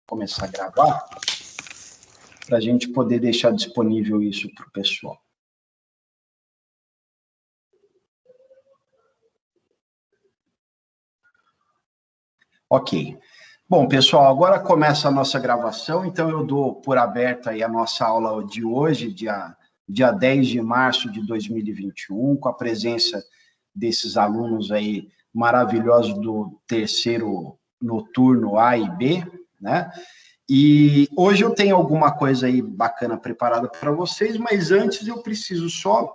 começar a gravar, para a gente poder deixar disponível isso para o pessoal. Ok. Bom, pessoal, agora começa a nossa gravação, então eu dou por aberta aí a nossa aula de hoje, dia 10 de março de 2021, com a presença desses alunos aí maravilhosos do terceiro noturno A e B, né? E hoje eu tenho alguma coisa aí bacana preparada para vocês, mas antes eu preciso só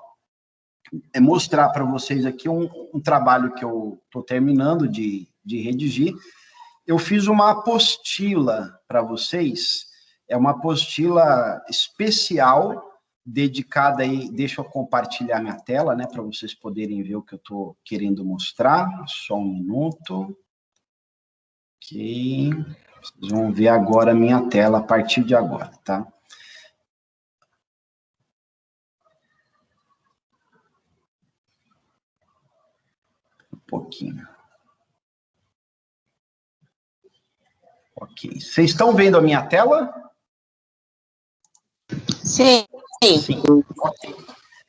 mostrar para vocês aqui um trabalho que eu estou terminando de redigir. Eu fiz uma apostila para vocês, é uma apostila especial, dedicada aí, deixa eu compartilhar minha tela, né, para vocês poderem ver o que eu estou querendo mostrar, só um minuto. Ok, vocês vão ver agora a minha tela a partir de agora, tá? Um pouquinho. Ok, vocês estão vendo a minha tela? Sim. Sim, ok.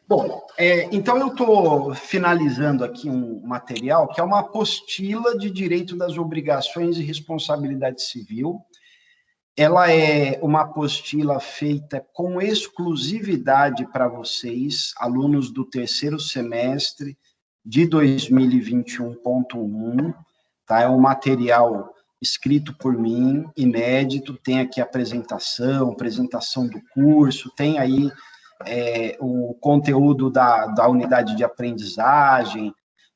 Bom, então eu estou finalizando aqui um material que é uma apostila de direito das obrigações e responsabilidade civil. Ela é uma apostila feita com exclusividade para vocês, alunos do terceiro semestre de 2021.1, tá? É um material escrito por mim, inédito, tem aqui a apresentação do curso, tem aí o conteúdo da unidade de aprendizagem,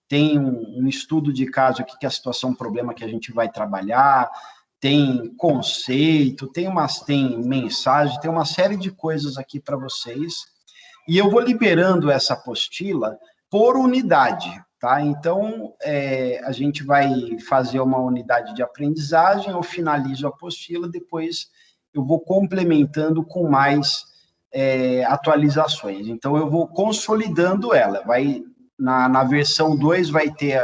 tem um estudo de caso aqui, que é a situação, problema que a gente vai trabalhar, tem conceito, tem mensagem, tem uma série de coisas aqui para vocês, e eu vou liberando essa apostila por unidade, tá? Então, a gente vai fazer uma unidade de aprendizagem, eu finalizo a apostila, depois eu vou complementando com mais atualizações. Então, eu vou consolidando ela. Na versão 2 vai ter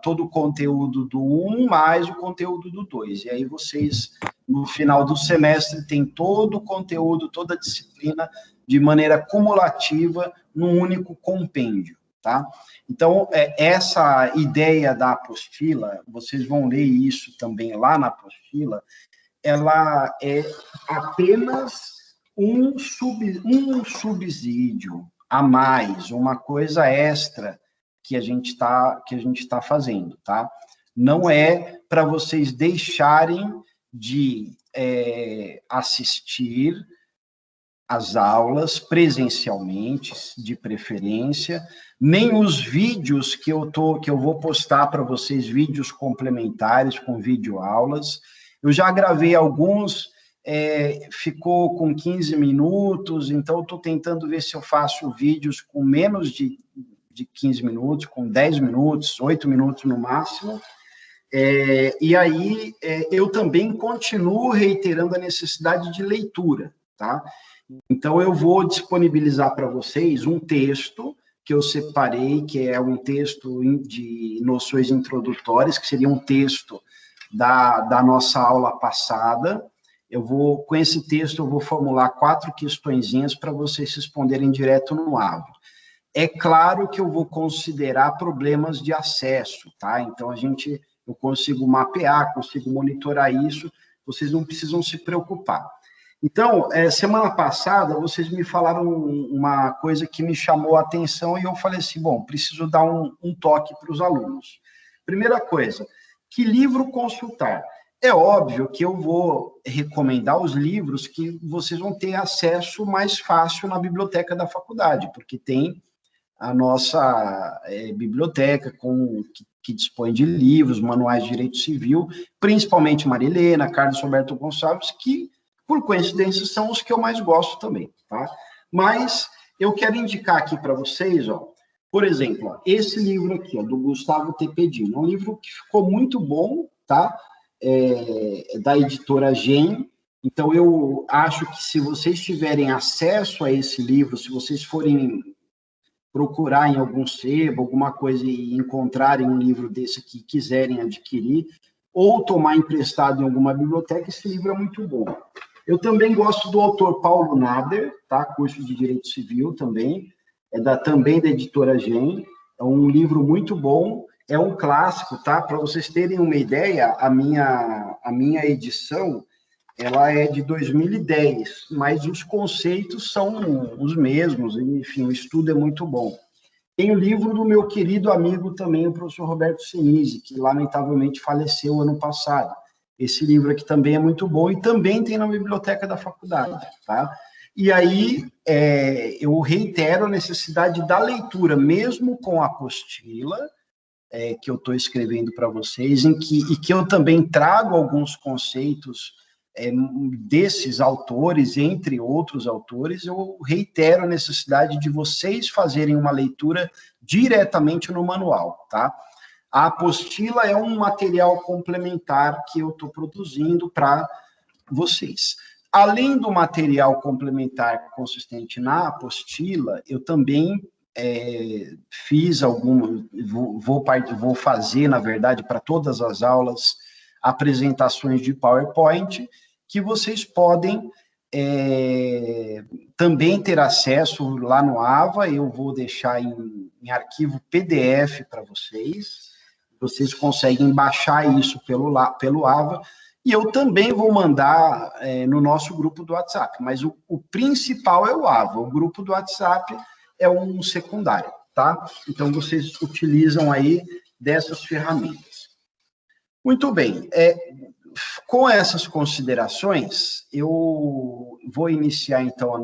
todo o conteúdo do 1 mais o conteúdo do 2. E aí vocês, no final do semestre, tem todo o conteúdo, toda a disciplina, de maneira cumulativa, num único compêndio, tá? Então, essa ideia da apostila, vocês vão ler isso também lá na apostila, ela é apenas um subsídio a mais, uma coisa extra que a gente tá fazendo, tá? Não é para vocês deixarem de assistir as aulas presencialmente, de preferência, nem os vídeos que eu vou postar para vocês, vídeos complementares com videoaulas. Eu já gravei alguns, ficou com 15 minutos, então eu estou tentando ver se eu faço vídeos com menos de 15 minutos, com 10 minutos, 8 minutos no máximo. E aí eu também continuo reiterando a necessidade de leitura, tá? Então, eu vou disponibilizar para vocês um texto que eu separei, que é um texto de noções introdutórias, que seria um texto da nossa aula passada. Com esse texto, eu vou formular 4 questõezinhas para vocês responderem direto no áudio. É claro que eu vou considerar problemas de acesso, tá? Então, eu consigo mapear, consigo monitorar isso, vocês não precisam se preocupar. Então, semana passada, vocês me falaram uma coisa que me chamou a atenção e eu falei assim, bom, preciso dar um toque para os alunos. Primeira coisa, que livro consultar? É óbvio que eu vou recomendar os livros que vocês vão ter acesso mais fácil na biblioteca da faculdade, porque tem a nossa biblioteca que dispõe de livros, manuais de direito civil, principalmente Maria Helena, Carlos Roberto Gonçalves, que, por coincidência, são os que eu mais gosto também, tá? Mas eu quero indicar aqui para vocês, ó, por exemplo, ó, esse livro aqui, ó, do Gustavo Tepedino, um livro que ficou muito bom, tá? Da editora Gen. Então, eu acho que se vocês tiverem acesso a esse livro, se vocês forem procurar em algum sebo, alguma coisa, e encontrarem um livro desse aqui, quiserem adquirir, ou tomar emprestado em alguma biblioteca, esse livro é muito bom. Eu também gosto do autor Paulo Nader, tá? Curso de Direito Civil também, também da editora Gen. É um livro muito bom, é um clássico, tá? Para vocês terem uma ideia, a minha edição, ela é de 2010, mas os conceitos são os mesmos, enfim, o estudo é muito bom. Tem o livro do meu querido amigo também, o professor Roberto Sinise, que lamentavelmente faleceu ano passado. Esse livro aqui também é muito bom e também tem na biblioteca da faculdade, tá? E aí, eu reitero a necessidade da leitura, mesmo com a apostila, que eu estou escrevendo para vocês, e que eu também trago alguns conceitos desses autores, entre outros autores, eu reitero a necessidade de vocês fazerem uma leitura diretamente no manual, tá? A apostila é um material complementar que eu estou produzindo para vocês. Além do material complementar consistente na apostila, eu também fiz alguma, vou fazer, na verdade, para todas as aulas, apresentações de PowerPoint, que vocês podem também ter acesso lá no AVA, eu vou deixar em arquivo PDF para vocês conseguem baixar isso pelo AVA, e eu também vou mandar no nosso grupo do WhatsApp, mas o principal é o AVA, o grupo do WhatsApp é um secundário, tá? Então, vocês utilizam aí dessas ferramentas. Muito bem, com essas considerações, eu vou iniciar, então,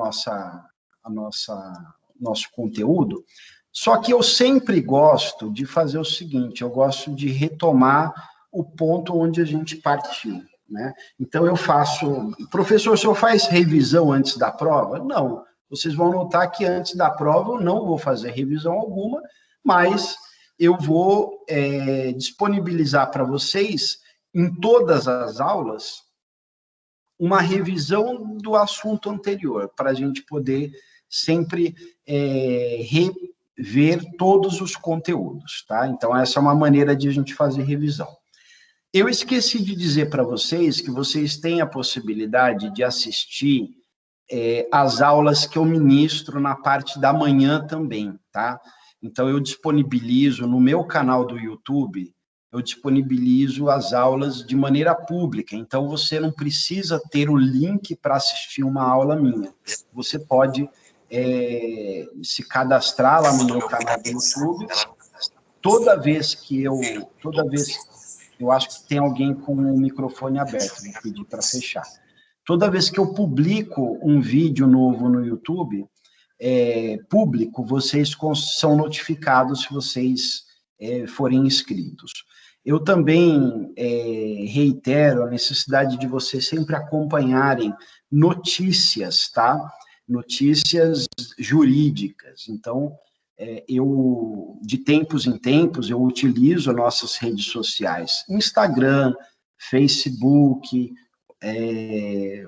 nosso conteúdo, só que eu sempre gosto de fazer o seguinte, eu gosto de retomar o ponto onde a gente partiu, né? Então, eu faço... Professor, o senhor faz revisão antes da prova? Não. Vocês vão notar que antes da prova eu não vou fazer revisão alguma, mas eu vou disponibilizar para vocês, em todas as aulas, uma revisão do assunto anterior, para a gente poder sempre rever todos os conteúdos, tá? Então, essa é uma maneira de a gente fazer revisão. Eu esqueci de dizer para vocês que vocês têm a possibilidade de assistir as aulas que eu ministro na parte da manhã também, tá? Então, eu disponibilizo no meu canal do YouTube, eu disponibilizo as aulas de maneira pública, então você não precisa ter o link para assistir uma aula minha. Você pode se cadastrar lá no meu canal do YouTube. Toda vez eu acho que tem alguém com o microfone aberto, vou pedir para fechar. Toda vez que eu publico um vídeo novo no YouTube, público, vocês são notificados se vocês forem inscritos. Eu também reitero a necessidade de vocês sempre acompanharem notícias, tá? Notícias jurídicas. Então, de tempos em tempos, eu utilizo nossas redes sociais, Instagram, Facebook,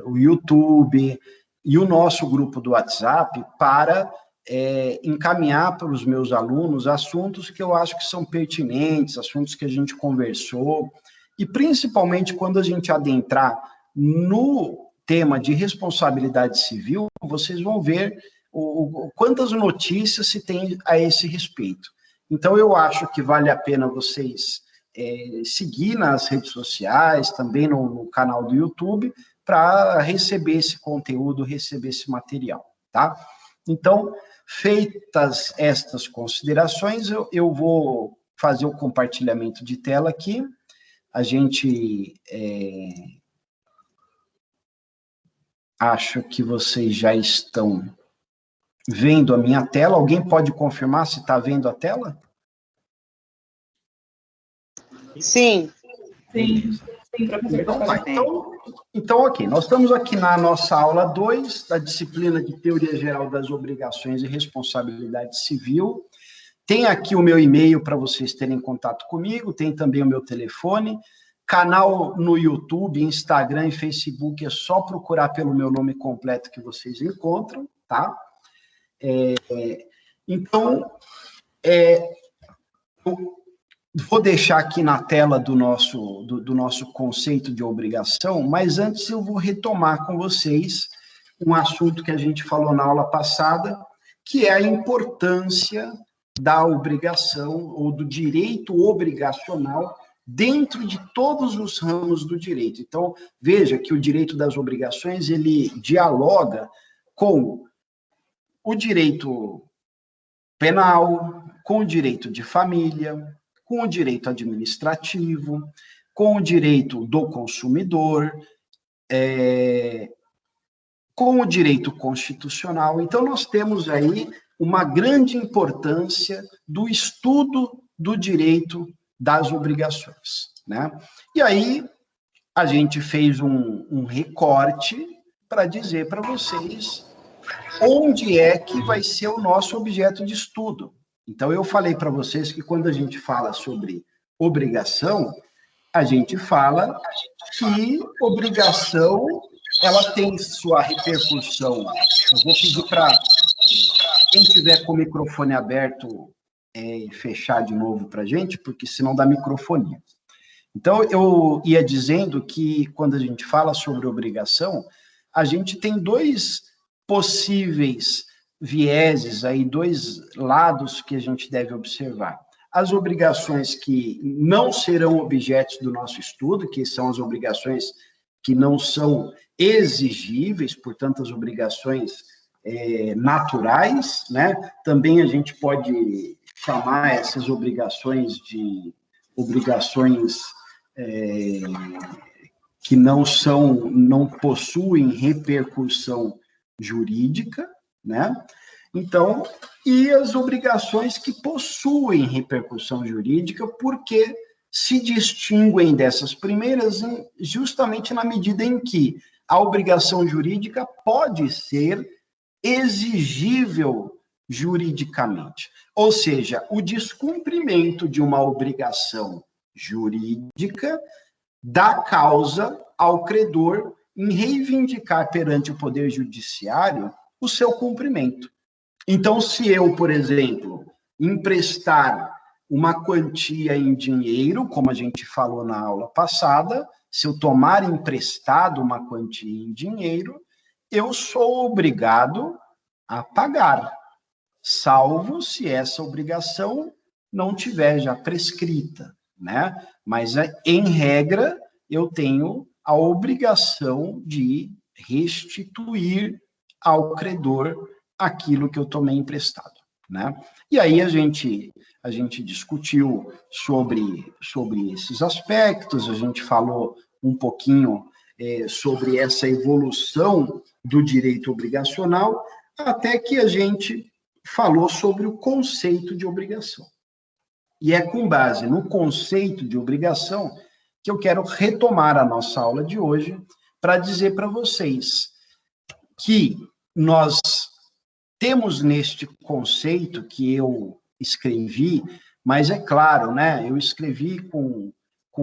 o YouTube e o nosso grupo do WhatsApp para encaminhar para os meus alunos assuntos que eu acho que são pertinentes, assuntos que a gente conversou, e principalmente quando a gente adentrar no tema de responsabilidade civil, vocês vão ver quantas notícias se tem a esse respeito. Então, eu acho que vale a pena vocês seguir nas redes sociais, também no canal do YouTube, para receber esse conteúdo, receber esse material, tá? Então, feitas estas considerações, eu vou fazer o compartilhamento de tela aqui. A gente acho que vocês já estão vendo a minha tela. Alguém pode confirmar se está vendo a tela? Sim. Sim, Então, ok. Nós estamos aqui na nossa aula 2, da disciplina de Teoria Geral das Obrigações e Responsabilidade Civil. Tem aqui o meu e-mail para vocês terem contato comigo, tem também o meu telefone, canal no YouTube, Instagram e Facebook, é só procurar pelo meu nome completo que vocês encontram, tá? Então, Vou deixar aqui na tela do nosso conceito de obrigação, mas antes eu vou retomar com vocês um assunto que a gente falou na aula passada, que é a importância da obrigação ou do direito obrigacional dentro de todos os ramos do direito. Então, veja que o direito das obrigações, ele dialoga com o direito penal, com o direito de família, com o direito administrativo, com o direito do consumidor, com o direito constitucional. Então, nós temos aí uma grande importância do estudo do direito das obrigações, né? E aí, a gente fez um recorte para dizer para vocês onde é que vai ser o nosso objeto de estudo. Então, eu falei para vocês que quando a gente fala sobre obrigação, a gente fala que obrigação, ela tem sua repercussão. Eu vou pedir para quem tiver com o microfone aberto, fechar de novo para a gente, porque senão dá microfonia. Então, eu ia dizendo que quando a gente fala sobre obrigação, a gente tem dois possíveis vieses aí, dois lados que a gente deve observar. As obrigações que não serão objetos do nosso estudo, que são as obrigações que não são exigíveis, portanto, as obrigações naturais, né? Também a gente pode chamar essas obrigações de obrigações que não possuem repercussão jurídica, né? Então, e as obrigações que possuem repercussão jurídica, porque se distinguem dessas primeiras justamente na medida em que a obrigação jurídica pode ser exigível juridicamente. Ou seja, o descumprimento de uma obrigação jurídica dá causa ao credor em reivindicar perante o Poder Judiciário o seu cumprimento. Então, se eu, por exemplo, emprestar uma quantia em dinheiro, como a gente falou na aula passada, se eu tomar emprestado uma quantia em dinheiro, eu sou obrigado a pagar, salvo se essa obrigação não tiver já prescrita, né? Mas, em regra, eu tenho a obrigação de restituir ao credor aquilo que eu tomei emprestado, né? E aí a gente discutiu sobre esses aspectos, a gente falou um pouquinho sobre essa evolução do direito obrigacional, até que a gente falou sobre o conceito de obrigação. E é com base no conceito de obrigação que eu quero retomar a nossa aula de hoje para dizer para vocês que nós temos neste conceito que eu escrevi, mas é claro, né? Eu escrevi com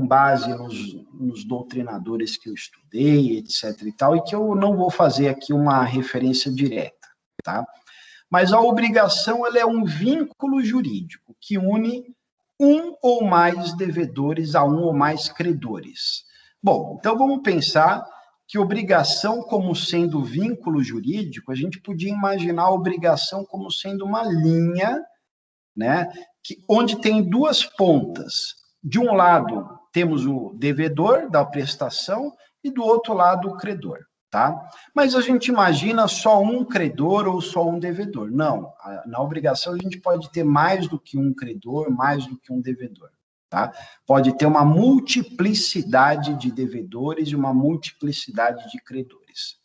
base nos doutrinadores que eu estudei, etc. e tal, e que eu não vou fazer aqui uma referência direta, tá? Mas a obrigação, ela é um vínculo jurídico que une um ou mais devedores a um ou mais credores. Bom, então vamos pensar que obrigação como sendo vínculo jurídico, a gente podia imaginar a obrigação como sendo uma linha, né, onde tem duas pontas. De um lado, temos o devedor da prestação e do outro lado, o credor, tá? Mas a gente imagina só um credor ou só um devedor. Não, na obrigação a gente pode ter mais do que um credor, mais do que um devedor. Tá? Pode ter uma multiplicidade de devedores e uma multiplicidade de credores.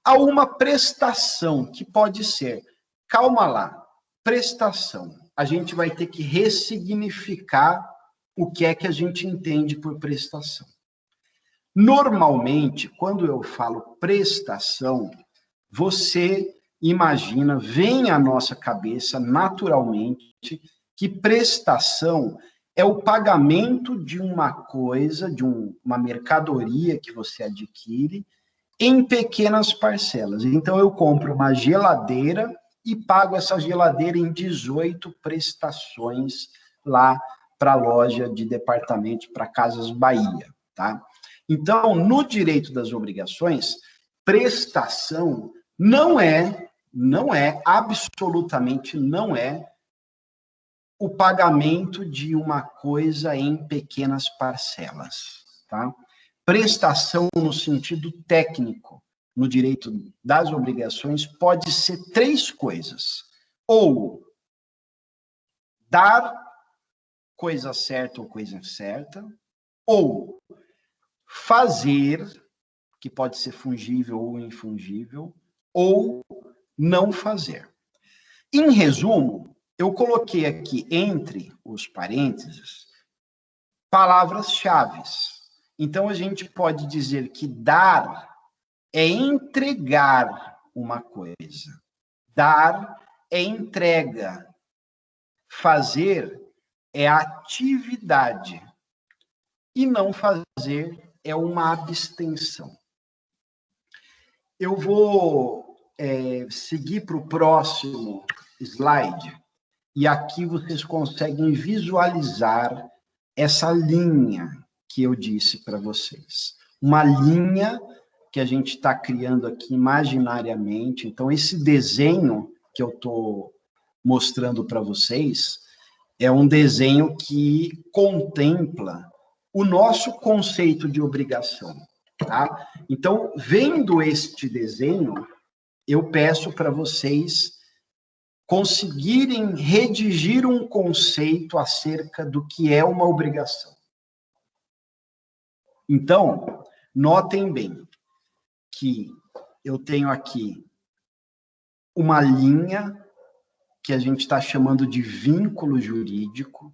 Há uma prestação que pode ser, calma lá, prestação. A gente vai ter que ressignificar o que é que a gente entende por prestação. Normalmente, quando eu falo prestação, você imagina, vem à nossa cabeça naturalmente que prestação é o pagamento de uma coisa, de uma mercadoria que você adquire em pequenas parcelas. Então, eu compro uma geladeira e pago essa geladeira em 18 prestações lá para loja de departamento, para Casas Bahia, tá? Então, no direito das obrigações, prestação não é, absolutamente não é o pagamento de uma coisa em pequenas parcelas, tá? Prestação no sentido técnico, no direito das obrigações, pode ser três coisas. Ou dar coisa certa ou coisa incerta, ou fazer, que pode ser fungível ou infungível, ou não fazer. Em resumo, eu coloquei aqui entre os parênteses palavras-chave. Então, a gente pode dizer que dar é entregar uma coisa. Dar é entrega. Fazer é atividade. E não fazer é uma abstenção. Eu vou seguir para o próximo slide. E aqui vocês conseguem visualizar essa linha que eu disse para vocês. Uma linha que a gente está criando aqui imaginariamente. Então, esse desenho que eu estou mostrando para vocês é um desenho que contempla o nosso conceito de obrigação, tá? Então, vendo este desenho, eu peço para vocês conseguirem redigir um conceito acerca do que é uma obrigação. Então, notem bem que eu tenho aqui uma linha que a gente está chamando de vínculo jurídico.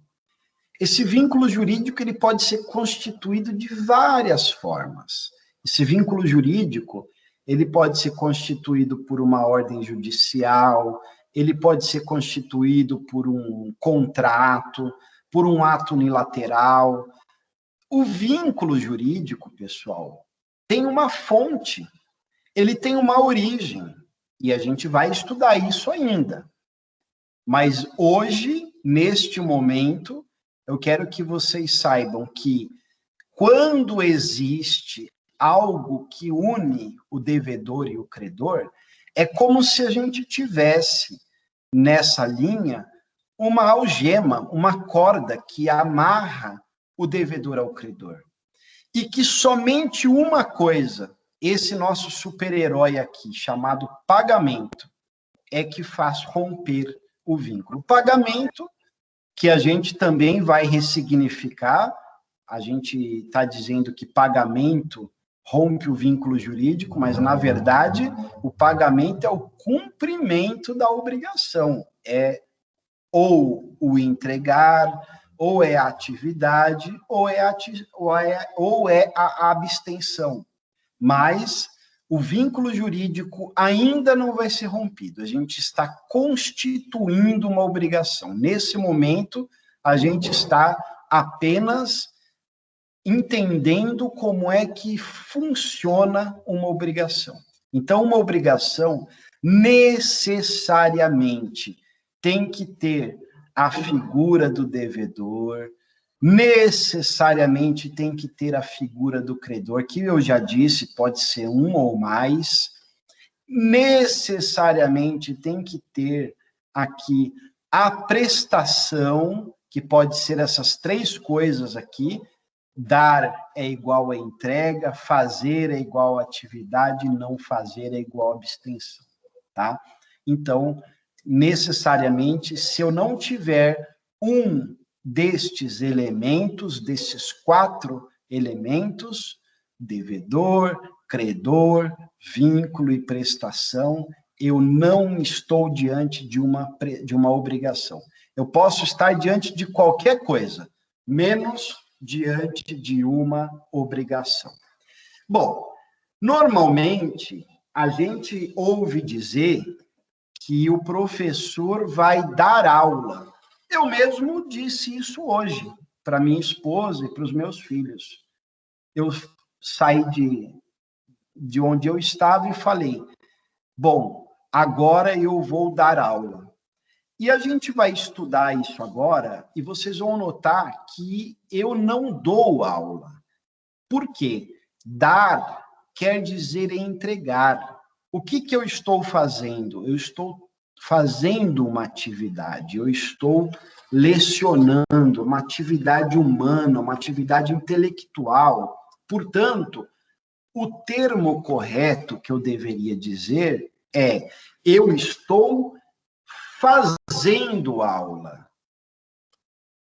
Esse vínculo jurídico ele pode ser constituído de várias formas. Esse vínculo jurídico ele pode ser constituído por uma ordem judicial, ele pode ser constituído por um contrato, por um ato unilateral. O vínculo jurídico, pessoal, tem uma fonte, ele tem uma origem, e a gente vai estudar isso ainda. Mas hoje, neste momento, eu quero que vocês saibam que quando existe algo que une o devedor e o credor, é como se a gente tivesse nessa linha uma algema, uma corda que amarra o devedor ao credor. E que somente uma coisa, esse nosso super-herói aqui, chamado pagamento, é que faz romper o vínculo. O pagamento, que a gente também vai ressignificar, a gente está dizendo que pagamento rompe o vínculo jurídico, mas, na verdade, o pagamento é o cumprimento da obrigação. É ou o entregar, ou é a atividade, ou é a abstenção. Mas o vínculo jurídico ainda não vai ser rompido. A gente está constituindo uma obrigação. Nesse momento, a gente está apenas entendendo como é que funciona uma obrigação. Então, uma obrigação necessariamente tem que ter a figura do devedor, necessariamente tem que ter a figura do credor, que eu já disse, pode ser um ou mais, necessariamente tem que ter aqui a prestação, que pode ser essas três coisas aqui. Dar é igual a entrega, fazer é igual a atividade, não fazer é igual a abstenção, tá? Então, necessariamente, se eu não tiver um destes elementos, desses quatro elementos, devedor, credor, vínculo e prestação, eu não estou diante de uma obrigação. Eu posso estar diante de qualquer coisa, menos diante de uma obrigação. Bom, normalmente, a gente ouve dizer que o professor vai dar aula. Eu mesmo disse isso hoje para minha esposa e para os meus filhos. Eu saí de onde eu estava e falei, bom, agora eu vou dar aula. E a gente vai estudar isso agora, e vocês vão notar que eu não dou aula. Por quê? Dar quer dizer entregar. O que eu estou fazendo? Eu estou fazendo uma atividade, eu estou lecionando, uma atividade humana, uma atividade intelectual. Portanto, o termo correto que eu deveria dizer é: eu estou fazendo aula.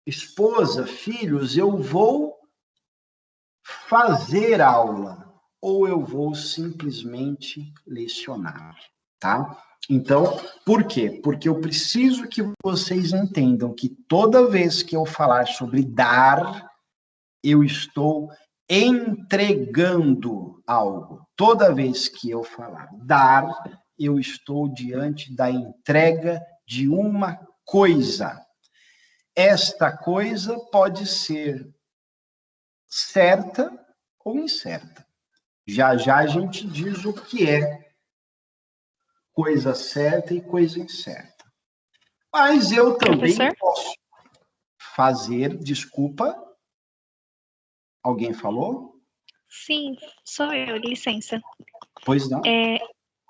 Esposa, filhos, eu vou fazer aula, ou eu vou simplesmente lecionar, tá? Então, por quê? Porque eu preciso que vocês entendam que toda vez que eu falar sobre dar, eu estou entregando algo. Toda vez que eu falar dar, eu estou diante da entrega de uma coisa. Esta coisa pode ser certa ou incerta. Já já a gente diz o que é coisa certa e coisa incerta. Mas eu também posso fazer, desculpa, alguém falou? Sim, sou eu, licença. Pois não.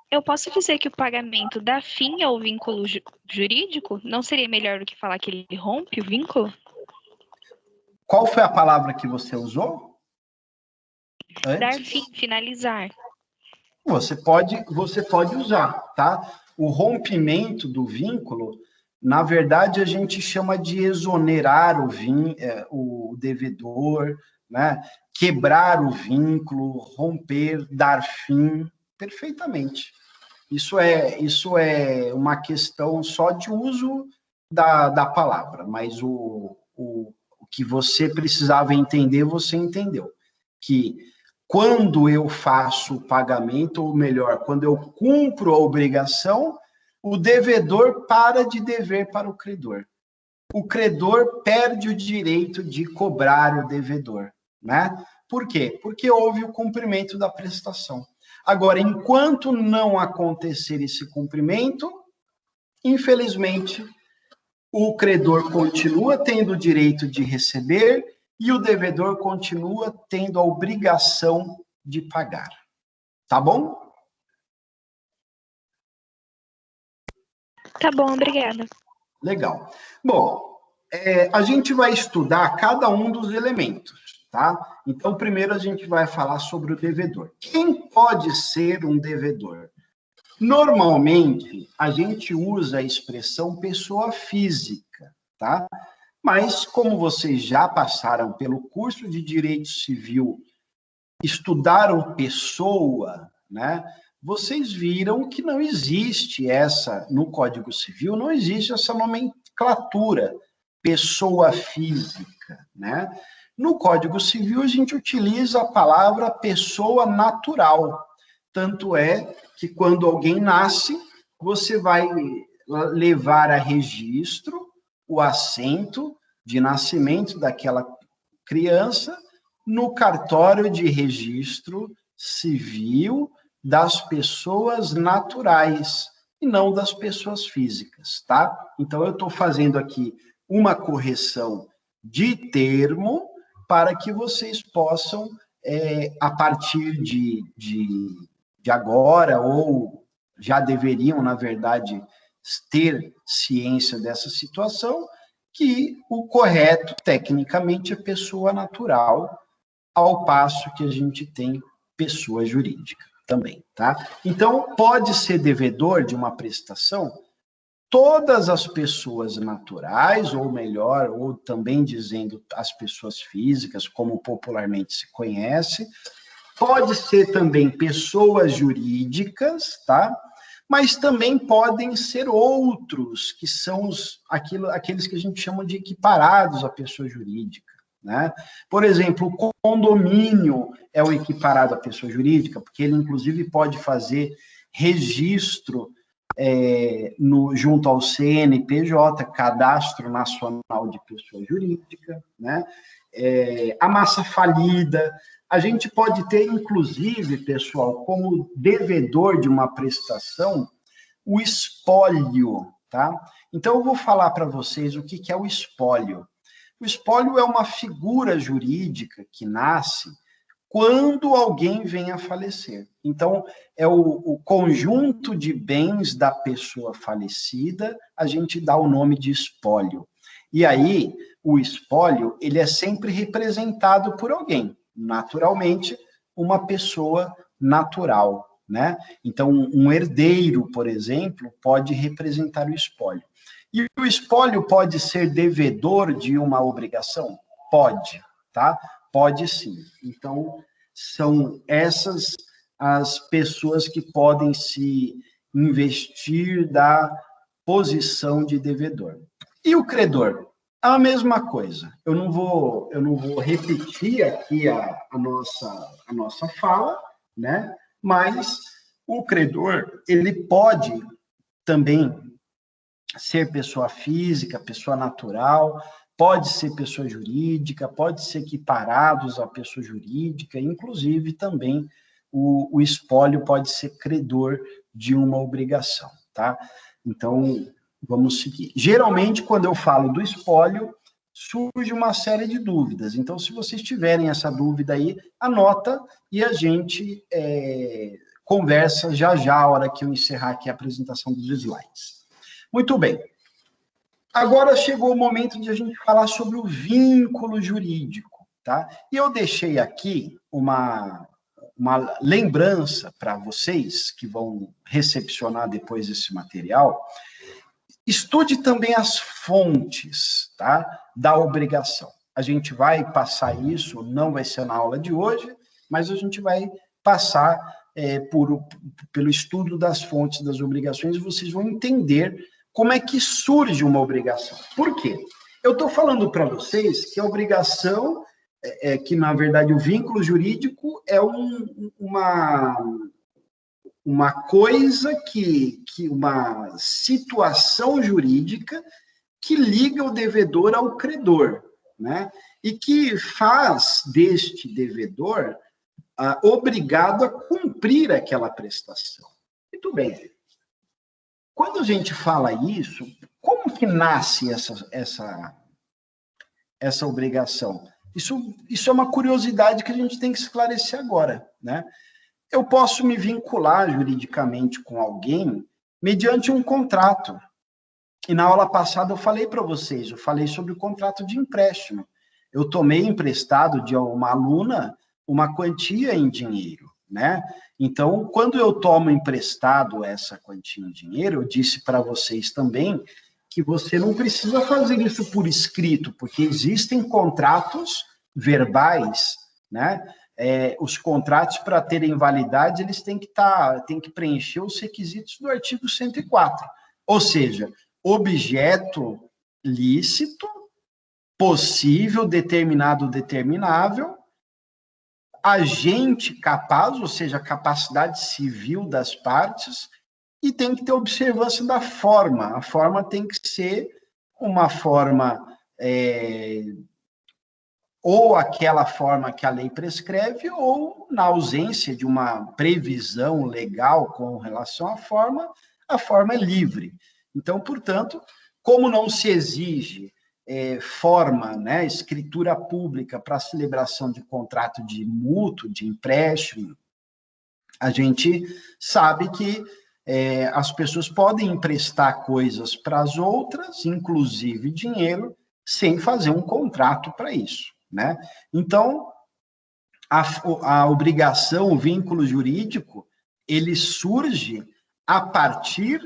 Eu posso dizer que o pagamento dá fim ao vínculo jurídico? Não seria melhor do que falar que ele rompe o vínculo? Qual foi a palavra que você usou? Dar fim, finalizar. Você pode usar, tá? O rompimento do vínculo, na verdade, a gente chama de exonerar o devedor, né? Quebrar o vínculo, romper, dar fim, perfeitamente. Isso é uma questão só de uso da palavra, mas o que você precisava entender, você entendeu. Que quando eu faço o pagamento, ou melhor, quando eu cumpro a obrigação, o devedor para de dever para o credor. O credor perde o direito de cobrar o devedor, né? Por quê? Porque houve o cumprimento da prestação. Agora, enquanto não acontecer esse cumprimento, infelizmente, o credor continua tendo o direito de receber e o devedor continua tendo a obrigação de pagar. Tá bom? Tá bom, obrigada. Legal. Bom, a gente vai estudar cada um dos elementos, tá? Então, primeiro a gente vai falar sobre o devedor. Quem pode ser um devedor? Normalmente, a gente usa a expressão pessoa física, tá? Mas, como vocês já passaram pelo curso de Direito Civil, estudaram pessoa, né? Vocês viram que não existe no Código Civil, não existe essa nomenclatura, pessoa física, né? No Código Civil, a gente utiliza a palavra pessoa natural. Tanto é que quando alguém nasce, você vai levar a registro o assento de nascimento daquela criança no cartório de registro civil das pessoas naturais e não das pessoas físicas, tá? Então, eu estou fazendo aqui uma correção de termo para que vocês possam, a partir de agora, ou já deveriam, na verdade, ter ciência dessa situação, que o correto, tecnicamente, é pessoa natural, ao passo que a gente tem pessoa jurídica também, tá? Então, pode ser devedor de uma prestação todas as pessoas naturais, ou melhor, ou também dizendo as pessoas físicas, como popularmente se conhece, pode ser também pessoas jurídicas, tá? Mas também podem ser outros, que são aqueles que a gente chama de equiparados à pessoa jurídica, né? Por exemplo, o condomínio é o equiparado à pessoa jurídica, porque ele, inclusive, pode fazer registro junto ao CNPJ, Cadastro Nacional de Pessoa Jurídica, né? A massa falida. A gente pode ter, inclusive, pessoal, como devedor de uma prestação, o espólio, tá? Então, eu vou falar para vocês o que é o espólio. O espólio é uma figura jurídica que nasce quando alguém vem a falecer. Então, é o conjunto de bens da pessoa falecida, a gente dá o nome de espólio. E aí, o espólio, ele é sempre representado por alguém, naturalmente, uma pessoa natural, né? Então, um herdeiro, por exemplo, pode representar o espólio. E o espólio pode ser devedor de uma obrigação? Pode, tá? Pode sim. Então, são essas as pessoas que podem se investir da posição de devedor. E o credor? A mesma coisa. Eu não vou repetir aqui a nossa fala, né? Mas o credor, ele pode também ser pessoa física, pessoa natural, pode ser pessoa jurídica, pode ser equiparados à pessoa jurídica, inclusive também o espólio pode ser credor de uma obrigação, tá? Então, vamos seguir. Geralmente, quando eu falo do espólio, surge uma série de dúvidas. Então, se vocês tiverem essa dúvida aí, anota e a gente conversa já a hora que eu encerrar aqui a apresentação dos slides. Muito bem. Agora chegou o momento de a gente falar sobre o vínculo jurídico, tá? E eu deixei aqui uma lembrança para vocês que vão recepcionar depois esse material. Estude também as fontes, tá? Da obrigação. A gente vai passar isso, não vai ser na aula de hoje, mas a gente vai passar pelo estudo das fontes das obrigações e vocês vão entender como é que surge uma obrigação. Por quê? Eu estou falando para vocês que a obrigação, que na verdade o vínculo jurídico é uma coisa uma situação jurídica que liga o devedor ao credor, né? E que faz deste devedor obrigado a cumprir aquela prestação. Muito bem. Quando a gente fala isso, como que nasce essa obrigação? Isso é uma curiosidade que a gente tem que esclarecer agora, né? Eu posso me vincular juridicamente com alguém mediante um contrato. E na aula passada eu falei para vocês, eu falei sobre o contrato de empréstimo. Eu tomei emprestado de uma aluna uma quantia em dinheiro, né? Então, quando eu tomo emprestado essa quantia em dinheiro, eu disse para vocês também que você não precisa fazer isso por escrito, porque existem contratos verbais, né? Os contratos, para terem validade, eles têm que preencher os requisitos do artigo 104. Ou seja, objeto lícito, possível, determinado, determinável, agente capaz, ou seja, a capacidade civil das partes, e tem que ter observância da forma. A forma tem que ser uma forma, ou aquela forma que a lei prescreve, ou, na ausência de uma previsão legal com relação à forma, a forma é livre. Então, portanto, como não se exige forma, né, escritura pública para a celebração de contrato de mútuo, de empréstimo, a gente sabe que as pessoas podem emprestar coisas para as outras, inclusive dinheiro, sem fazer um contrato para isso, né? Então, a obrigação, o vínculo jurídico, ele surge a partir,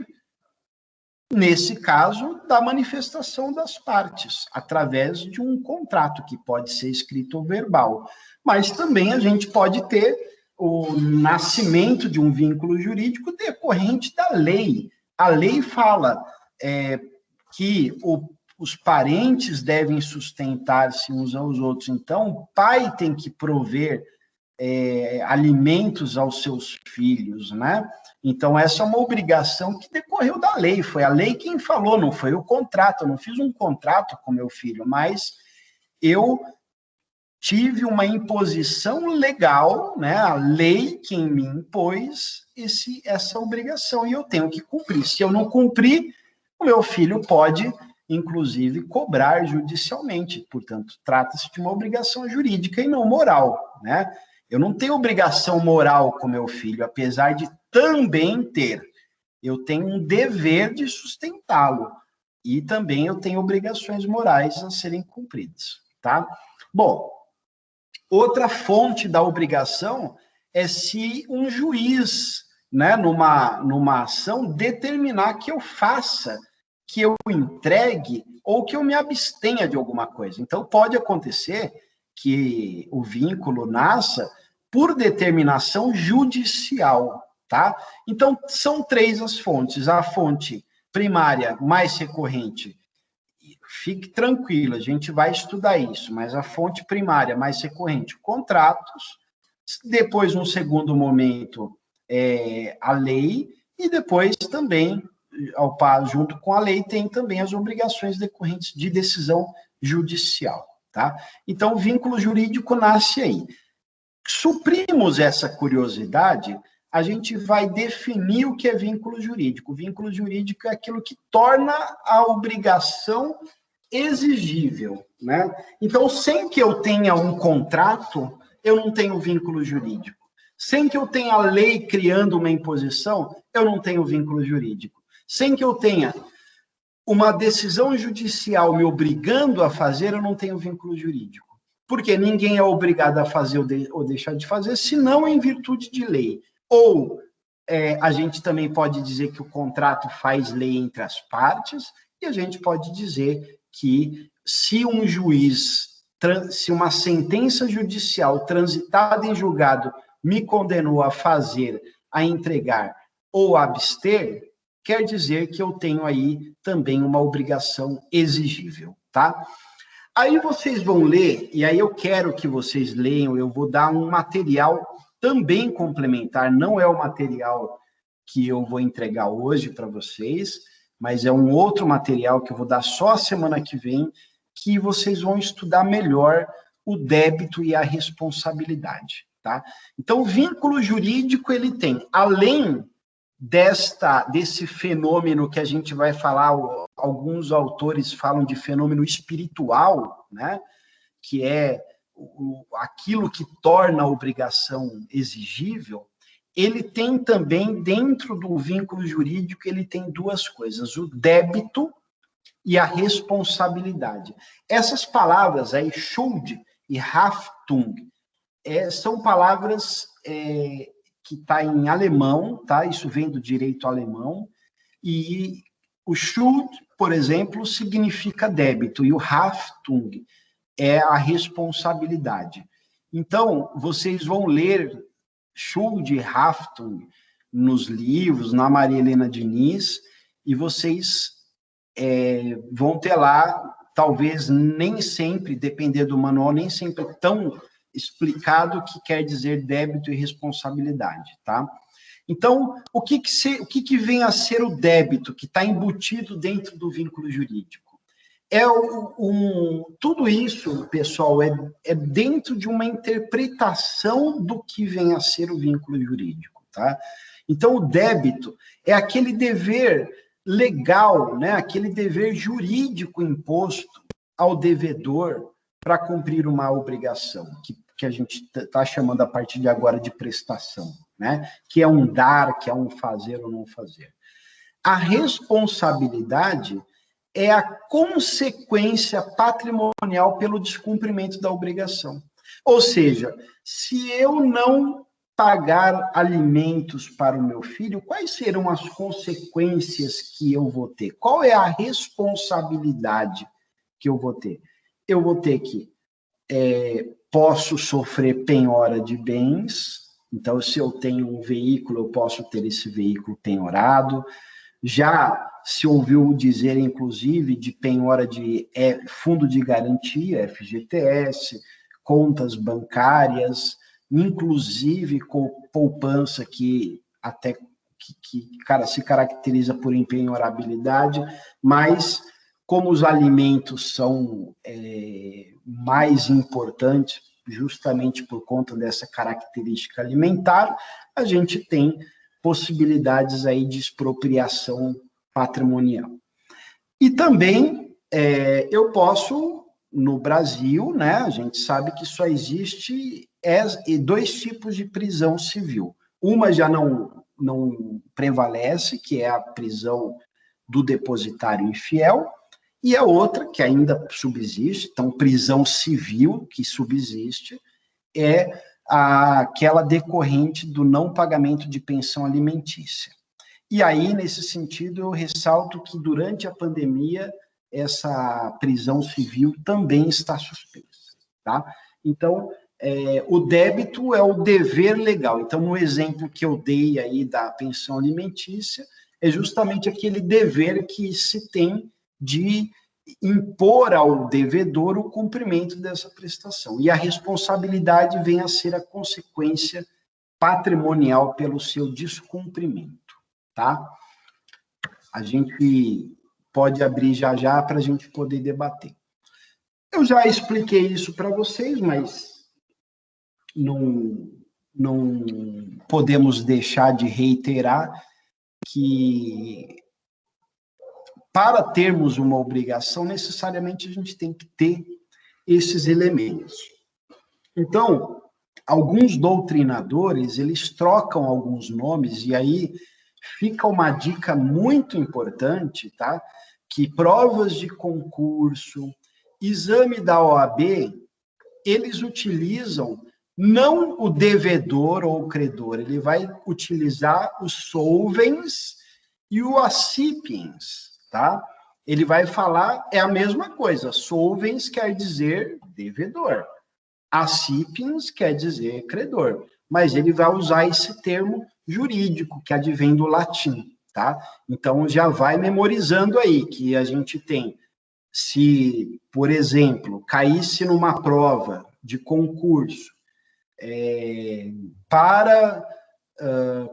nesse caso, da manifestação das partes, através de um contrato, que pode ser escrito ou verbal. Mas também a gente pode ter o nascimento de um vínculo jurídico decorrente da lei. A lei fala que os parentes devem sustentar-se uns aos outros. Então, o pai tem que prover alimentos aos seus filhos, né? Então, essa é uma obrigação que decorreu da lei, foi a lei quem falou, não foi o contrato, eu não fiz um contrato com meu filho, mas eu tive uma imposição legal, né? A lei quem me impôs essa obrigação, e eu tenho que cumprir. Se eu não cumprir, o meu filho pode, inclusive, cobrar judicialmente. Portanto, trata-se de uma obrigação jurídica e não moral, né? Eu não tenho obrigação moral com meu filho, apesar de também ter. Eu tenho um dever de sustentá-lo. E também eu tenho obrigações morais a serem cumpridas, tá? Bom, outra fonte da obrigação é se um juiz, né, numa ação, determinar que eu faça, que eu entregue ou que eu me abstenha de alguma coisa. Então, pode acontecer que o vínculo nasça por determinação judicial, tá? Então, são 3 as fontes. A fonte primária mais recorrente, fique tranquilo, a gente vai estudar isso, mas a fonte primária mais recorrente, contratos, depois, num segundo momento, a lei, e depois também, junto com a lei, tem também as obrigações decorrentes de decisão judicial, tá? Então, o vínculo jurídico nasce aí. Suprimos essa curiosidade, a gente vai definir o que é vínculo jurídico. O vínculo jurídico é aquilo que torna a obrigação exigível, né? Então, sem que eu tenha um contrato, eu não tenho vínculo jurídico. Sem que eu tenha a lei criando uma imposição, eu não tenho vínculo jurídico. Sem que eu tenha uma decisão judicial me obrigando a fazer, eu não tenho vínculo jurídico. Porque ninguém é obrigado a fazer ou deixar de fazer, senão em virtude de lei. Ou a gente também pode dizer que o contrato faz lei entre as partes, e a gente pode dizer que se um juiz, se uma sentença judicial transitada em julgado me condenou a fazer, a entregar ou a abster, quer dizer que eu tenho aí também uma obrigação exigível, tá? Aí vocês vão ler, e aí eu quero que vocês leiam, eu vou dar um material também complementar, não é o material que eu vou entregar hoje para vocês, mas é um outro material que eu vou dar só a semana que vem, que vocês vão estudar melhor o débito e a responsabilidade, tá? Então, o vínculo jurídico, ele tem, além desse fenômeno que a gente vai falar, alguns autores falam de fenômeno espiritual, né? Que é aquilo que torna a obrigação exigível, ele tem também, dentro do vínculo jurídico, ele tem 2 coisas, o débito e a responsabilidade. Essas palavras aí, Schuld e Haftung, são palavras que está em alemão, tá? Isso vem do direito alemão, e o Schuld, por exemplo, significa débito, e o Haftung é a responsabilidade. Então, vocês vão ler Schuld e Haftung nos livros, na Maria Helena Diniz, e vocês vão ter lá, talvez nem sempre, depender do manual, nem sempre tão explicado o que quer dizer débito e responsabilidade, tá? Então, o que vem a ser o débito, que está embutido dentro do vínculo jurídico? Tudo isso, pessoal, é dentro de uma interpretação do que vem a ser o vínculo jurídico, tá? Então, o débito é aquele dever legal, né? Aquele dever jurídico imposto ao devedor para cumprir uma obrigação, que a gente está chamando a partir de agora de prestação, né? Que é um dar, que é um fazer ou não fazer. A responsabilidade é a consequência patrimonial pelo descumprimento da obrigação. Ou seja, se eu não pagar alimentos para o meu filho, quais serão as consequências que eu vou ter? Qual é a responsabilidade que eu vou ter? Eu vou ter que, posso sofrer penhora de bens, então, se eu tenho um veículo, eu posso ter esse veículo penhorado. Já se ouviu dizer, inclusive, de penhora de fundo de garantia, FGTS, contas bancárias, inclusive com poupança que até se caracteriza por empenhorabilidade, mas como os alimentos são mais importantes, justamente por conta dessa característica alimentar, a gente tem possibilidades aí de expropriação patrimonial. E também eu posso, no Brasil, né, a gente sabe que só existe dois tipos de prisão civil. Uma já não prevalece, que é a prisão do depositário infiel, e a outra, que ainda subsiste, então prisão civil que subsiste, é aquela decorrente do não pagamento de pensão alimentícia. E aí, nesse sentido, eu ressalto que durante a pandemia, essa prisão civil também está suspensa, tá? Então, o débito é o dever legal. Então, no exemplo que eu dei aí da pensão alimentícia, é justamente aquele dever que se tem de impor ao devedor o cumprimento dessa prestação. E a responsabilidade vem a ser a consequência patrimonial pelo seu descumprimento, tá? A gente pode abrir já para a gente poder debater. Eu já expliquei isso para vocês, mas não podemos deixar de reiterar que para termos uma obrigação, necessariamente a gente tem que ter esses elementos. Então, alguns doutrinadores, eles trocam alguns nomes, e aí fica uma dica muito importante, tá? Que provas de concurso, exame da OAB, eles utilizam não o devedor ou o credor, ele vai utilizar os solvens e o accipiens, tá? Ele vai falar, é a mesma coisa, solvens quer dizer devedor, accipiens quer dizer credor, mas ele vai usar esse termo jurídico, que advém do latim, tá? Então, já vai memorizando aí, que a gente tem, se, por exemplo, caísse numa prova de concurso, para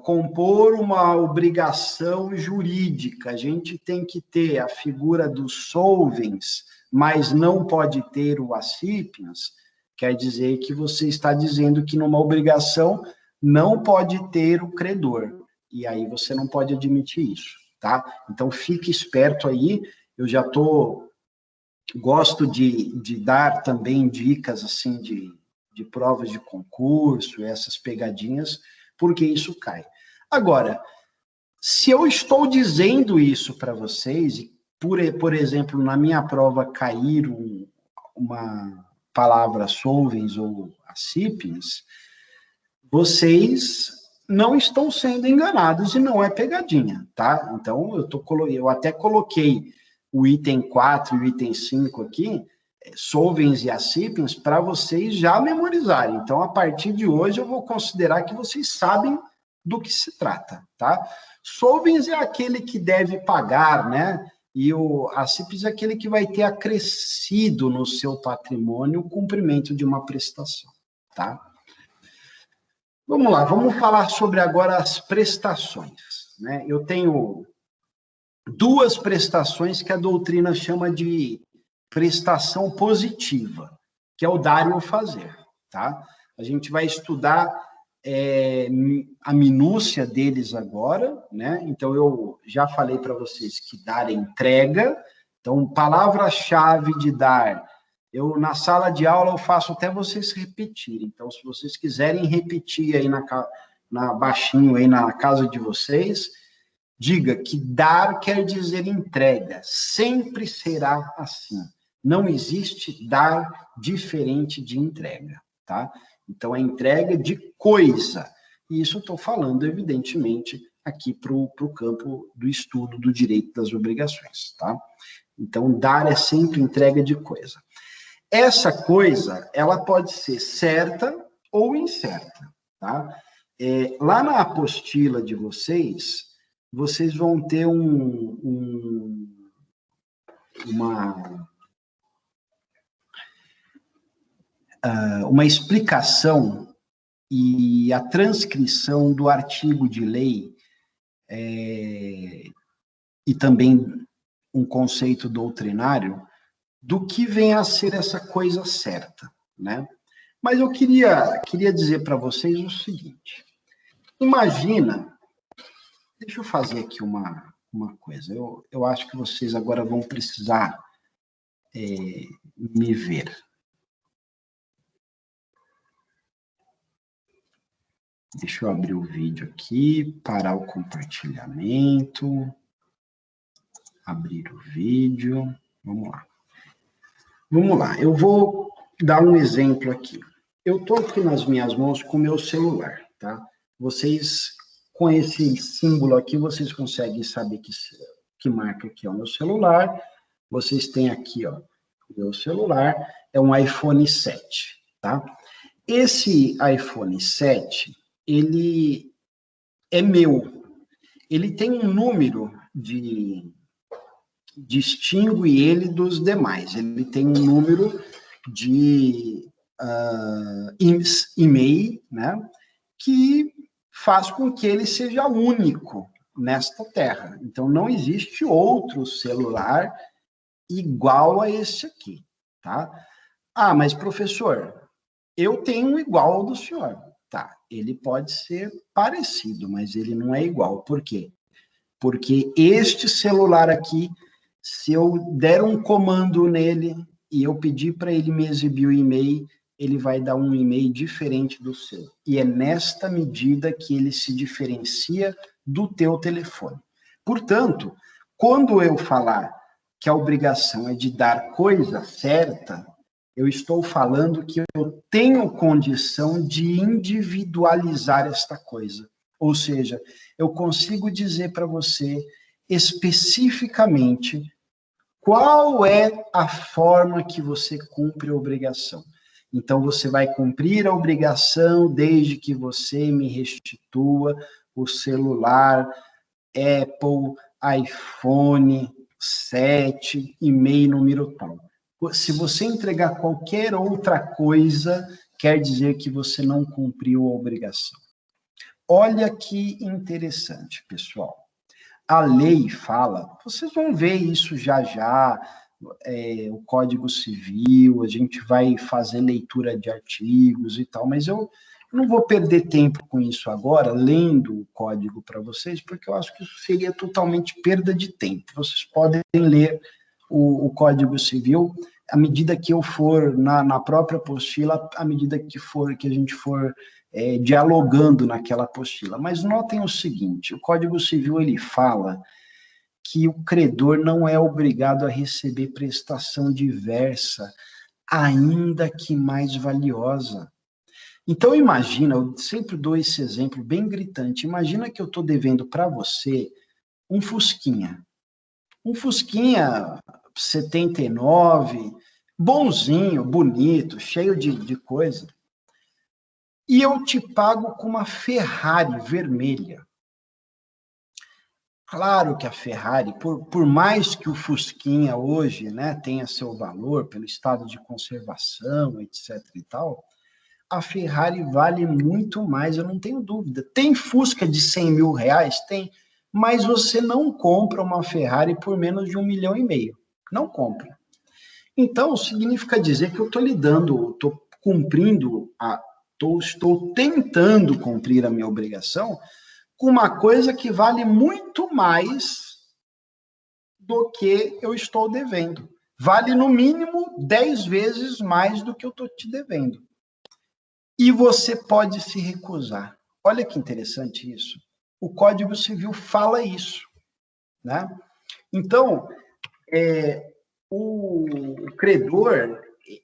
compor uma obrigação jurídica, a gente tem que ter a figura dos solvens, mas não pode ter o accipiens, quer dizer que você está dizendo que numa obrigação não pode ter o credor, e aí você não pode admitir isso, tá? Então, fique esperto aí, eu já gosto de dar também dicas, assim, de provas de concurso, essas pegadinhas, porque isso cai. Agora, se eu estou dizendo isso para vocês, e por exemplo, na minha prova cair uma palavra solvens ou accipiens, vocês não estão sendo enganados e não é pegadinha, tá? Então, eu até coloquei o item 4 e o item 5 aqui, solvens e accipiens, para vocês já memorizarem. Então, a partir de hoje, eu vou considerar que vocês sabem do que se trata, tá? Solvens é aquele que deve pagar, né? E o accipiens é aquele que vai ter acrescido no seu patrimônio o cumprimento de uma prestação, tá? Vamos lá, vamos falar sobre agora as prestações, né? Eu tenho duas prestações que a doutrina chama de prestação positiva, que é o dar e o fazer, tá? A gente vai estudar a minúcia deles agora, né? Então, eu já falei para vocês que dar é entrega. Então, palavra-chave de dar, na sala de aula, eu faço até vocês repetirem. Então, se vocês quiserem repetir aí baixinho aí na casa de vocês, diga que dar quer dizer entrega, sempre será assim. Não existe dar diferente de entrega, tá? Então, é entrega de coisa. E isso eu estou falando, evidentemente, aqui para o campo do estudo do direito das obrigações, tá? Então, dar é sempre entrega de coisa. Essa coisa, ela pode ser certa ou incerta, tá? Lá na apostila de vocês vão ter uma explicação e a transcrição do artigo de lei e também um conceito doutrinário do que vem a ser essa coisa certa, né? Mas eu queria dizer para vocês o seguinte: imagina, deixa eu fazer aqui uma uma coisa. Eu acho que vocês agora vão precisar me ver. Deixa eu abrir o vídeo aqui, parar o compartilhamento, abrir o vídeo, vamos lá. Vamos lá, eu vou dar um exemplo aqui. Eu estou aqui nas minhas mãos com o meu celular, tá? Vocês, com esse símbolo aqui, vocês conseguem saber que marca que é o meu celular. Vocês têm aqui, ó, o meu celular, é um iPhone 7, tá? Esse iPhone 7, ele é meu. Ele tem um número de distingue ele dos demais. Ele tem um número de e-mail, né, que faz com que ele seja único nesta terra. Então, não existe outro celular igual a esse aqui, tá? Ah, mas professor, eu tenho um igual ao do senhor. Tá, ele pode ser parecido, mas ele não é igual. Por quê? Porque este celular aqui, se eu der um comando nele e eu pedir para ele me exibir o e-mail, ele vai dar um e-mail diferente do seu. E é nesta medida que ele se diferencia do teu telefone. Portanto, quando eu falar que a obrigação é de dar coisa certa, eu estou falando que eu tenho condição de individualizar esta coisa. Ou seja, eu consigo dizer para você especificamente qual é a forma que você cumpre a obrigação. Então, você vai cumprir a obrigação desde que você me restitua o celular, Apple, iPhone 7, e-mail número tal. Se você entregar qualquer outra coisa, quer dizer que você não cumpriu a obrigação. Olha que interessante, pessoal. A lei fala, vocês vão ver isso já já, o Código Civil, a gente vai fazer leitura de artigos e tal, mas eu não vou perder tempo com isso agora, lendo o código para vocês, porque eu acho que isso seria totalmente perda de tempo. Vocês podem ler o Código Civil à medida que eu for na própria apostila, à medida que a gente for dialogando naquela apostila. Mas notem o seguinte, o Código Civil ele fala que o credor não é obrigado a receber prestação diversa, ainda que mais valiosa. Então, imagina, eu sempre dou esse exemplo bem gritante, imagina que eu estou devendo para você um Fusquinha 79, bonzinho, bonito, cheio de coisa, e eu te pago com uma Ferrari vermelha. Claro que a Ferrari, por mais que o Fusquinha hoje, né, tenha seu valor pelo estado de conservação, etc. e tal, a Ferrari vale muito mais, eu não tenho dúvida. Tem Fusca de 100 mil reais? Tem, mas você não compra uma Ferrari por menos de 1,5 milhão. Não compra. Então, significa dizer que eu estou estou cumprindo, estou tentando cumprir a minha obrigação com uma coisa que vale muito mais do que eu estou devendo. Vale, no mínimo, 10 vezes mais do que eu estou te devendo. E você pode se recusar. Olha que interessante isso. O Código Civil fala isso, né? Então, o credor,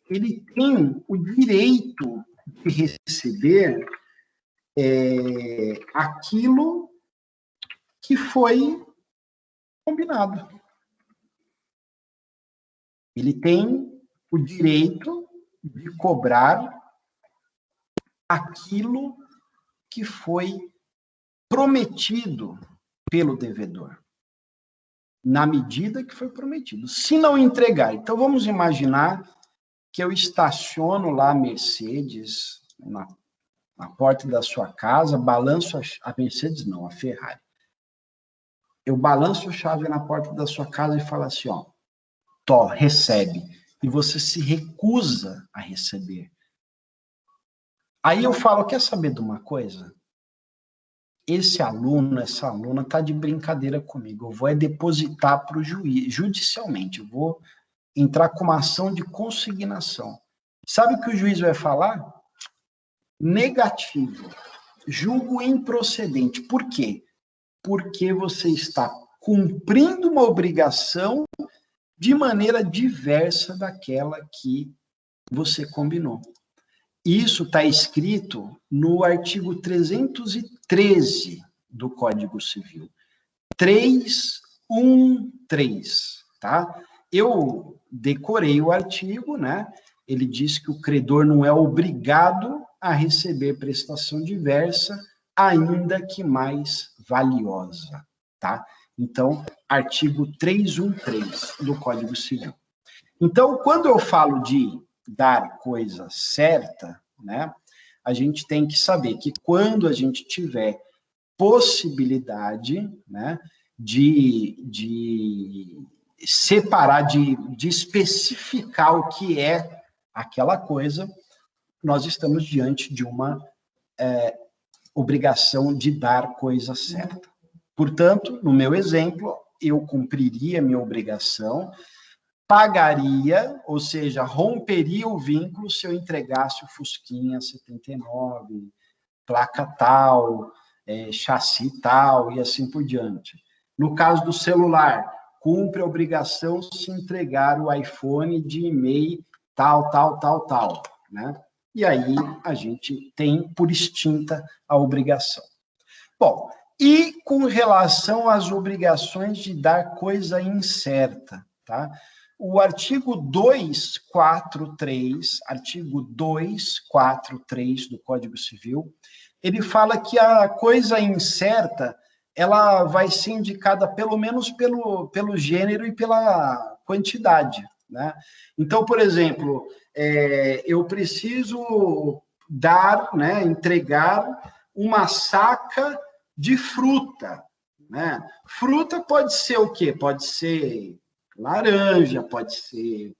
ele tem o direito de receber aquilo que foi combinado. Ele tem o direito de cobrar aquilo que foi prometido pelo devedor, na medida que foi prometido. Se não entregar, então vamos imaginar que eu estaciono lá a Mercedes na porta da sua casa, balanço a Mercedes, não, a Ferrari. Eu balanço a chave na porta da sua casa e falo assim, ó, recebe. E você se recusa a receber. Aí eu falo, quer saber de uma coisa? esse aluno, essa aluna está de brincadeira comigo, eu vou depositar para o juiz, judicialmente, eu vou entrar com uma ação de consignação. Sabe o que o juiz vai falar? Negativo. Julgo improcedente. Por quê? Porque você está cumprindo uma obrigação de maneira diversa daquela que você combinou. Isso está escrito no artigo 313 do Código Civil. 313, tá? Eu decorei o artigo, né? Ele diz que o credor não é obrigado a receber prestação diversa, ainda que mais valiosa, tá? Então, artigo 313 do Código Civil. Então, quando eu falo de dar coisa certa, né, a gente tem que saber que quando a gente tiver possibilidade, né, de separar, de especificar o que é aquela coisa, nós estamos diante de uma obrigação de dar coisa certa. Portanto, no meu exemplo, eu cumpriria minha obrigação, pagaria, ou seja, romperia o vínculo se eu entregasse o Fusquinha 79, placa tal, chassi tal, e assim por diante. No caso do celular, cumpre a obrigação se entregar o iPhone de e-mail tal, né? E aí a gente tem por extinta a obrigação. Bom, e com relação às obrigações de dar coisa incerta, tá? O artigo 243 do Código Civil, ele fala que a coisa incerta, ela vai ser indicada pelo menos pelo gênero e pela quantidade, né? Então, por exemplo, eu preciso dar, né, entregar uma saca de fruta, né? Fruta pode ser o quê? Pode ser laranja, pode ser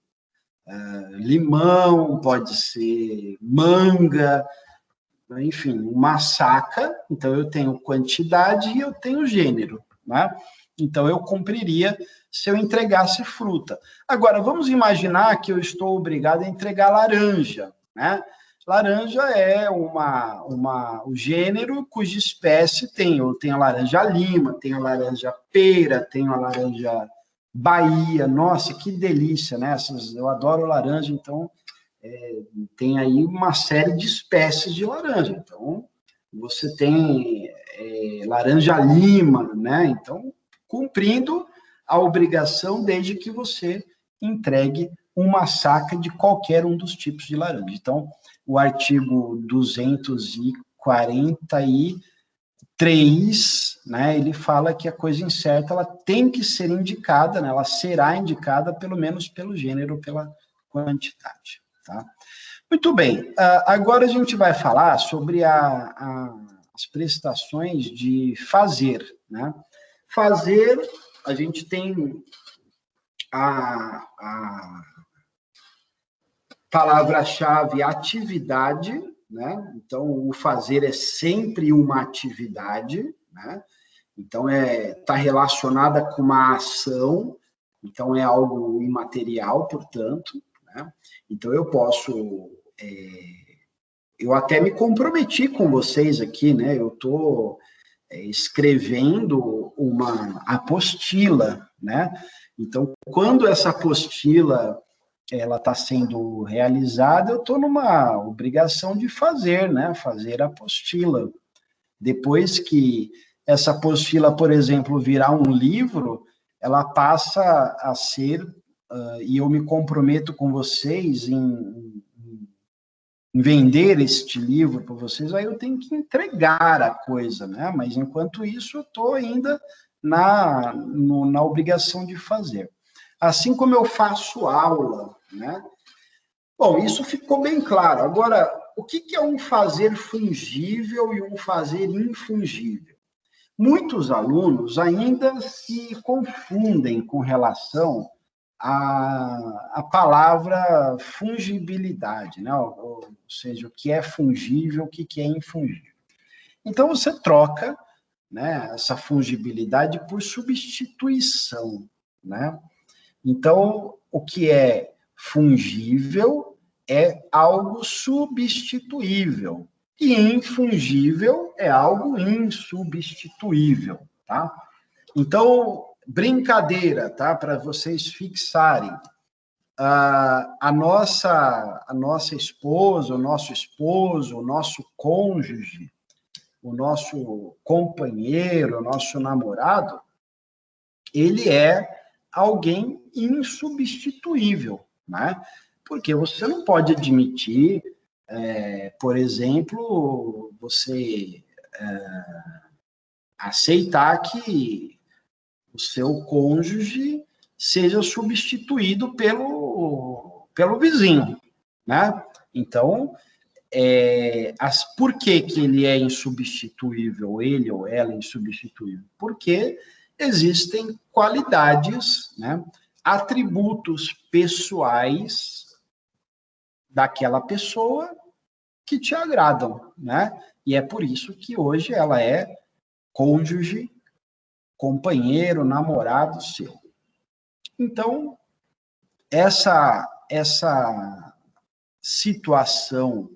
limão, pode ser manga, enfim, uma saca. Então, eu tenho quantidade e eu tenho gênero, né? Então, eu cumpriria se eu entregasse fruta. Agora, vamos imaginar que eu estou obrigado a entregar laranja, né? Laranja é o gênero cuja espécie tem. Eu tenho a laranja lima, tenho a laranja pera, tenho a laranja Bahia. Nossa, que delícia, né? Eu adoro laranja, então tem aí uma série de espécies de laranja. Então, você tem laranja lima, né? Então, cumprindo a obrigação desde que você entregue uma saca de qualquer um dos tipos de laranja. Então, o artigo 243, né, ele fala que a coisa incerta ela tem que ser indicada, né, ela será indicada pelo menos pelo gênero, pela quantidade. Tá? Muito bem, agora a gente vai falar sobre as prestações de fazer. Né? Fazer, a gente tem a palavra-chave atividade, né? Então, o fazer é sempre uma atividade, né? Então, está relacionada com uma ação, então é algo imaterial, portanto, né? Então, eu posso... eu até me comprometi com vocês aqui, né? Eu estou escrevendo uma apostila, né? Então, quando essa apostila ela está sendo realizada, eu estou numa obrigação de fazer, né? Fazer a apostila. Depois que essa apostila, por exemplo, virar um livro, ela passa a ser, e eu me comprometo com vocês em vender este livro para vocês, aí eu tenho que entregar a coisa, né? Mas enquanto isso, eu estou ainda na obrigação de fazer. Assim como eu faço aula, né? Bom, isso ficou bem claro. Agora, o que é um fazer fungível e um fazer infungível? Muitos alunos ainda se confundem com relação à palavra fungibilidade, né? Ou seja, o que é fungível, o que é infungível. Então, você troca né, essa fungibilidade por substituição, né? Então, o que é fungível é algo substituível, e infungível é algo insubstituível, tá? Então, brincadeira, tá? Para vocês fixarem. A nossa esposa, o nosso esposo, o nosso cônjuge, o nosso companheiro, o nosso namorado, ele é alguém insubstituível, né? Porque você não pode admitir, por exemplo, você aceitar que o seu cônjuge seja substituído pelo vizinho, né? Então, por que ele é insubstituível, ele ou ela é insubstituível? Porque existem qualidades, né, atributos pessoais daquela pessoa que te agradam, né? E é por isso que hoje ela é cônjuge, companheiro, namorado seu. Então, essa situação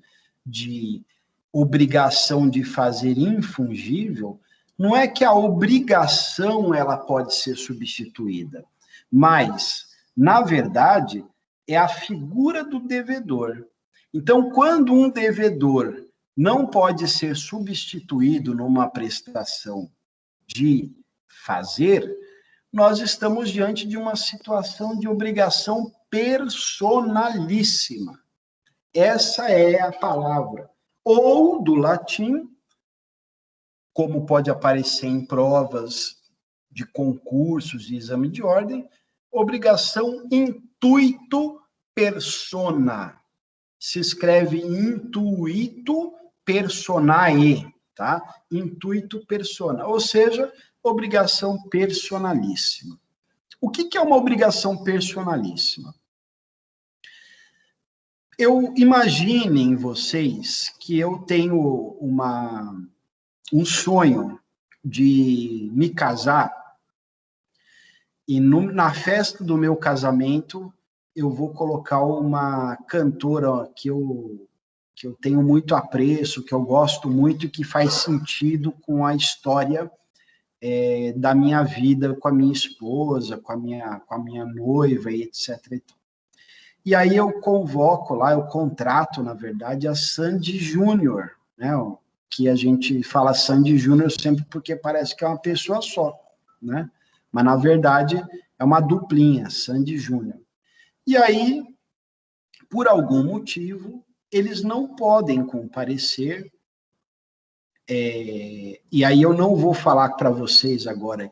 de obrigação de fazer infungível, não é que a obrigação ela pode ser substituída, mas, na verdade, é a figura do devedor. Então, quando um devedor não pode ser substituído numa prestação de fazer, nós estamos diante de uma situação de obrigação personalíssima. Essa é a palavra. Ou, do latim, como pode aparecer em provas de concursos de exame de ordem, obrigação intuito persona. Se escreve intuito personae, tá? Intuito persona, ou seja, obrigação personalíssima. O que é uma obrigação personalíssima? Imaginem vocês que eu tenho um sonho de me casar e na festa do meu casamento eu vou colocar uma cantora que eu tenho muito apreço, que eu gosto muito e que faz sentido com a história da minha vida com a minha esposa, com a minha noiva e etc. E aí eu convoco lá, eu contrato, na verdade, a Sandy Júnior, né? Que a gente fala Sandy Júnior sempre porque parece que é uma pessoa só, né? Mas, na verdade, é uma duplinha, Sandy Júnior. E aí, por algum motivo, eles não podem comparecer, e aí eu não vou falar para vocês agora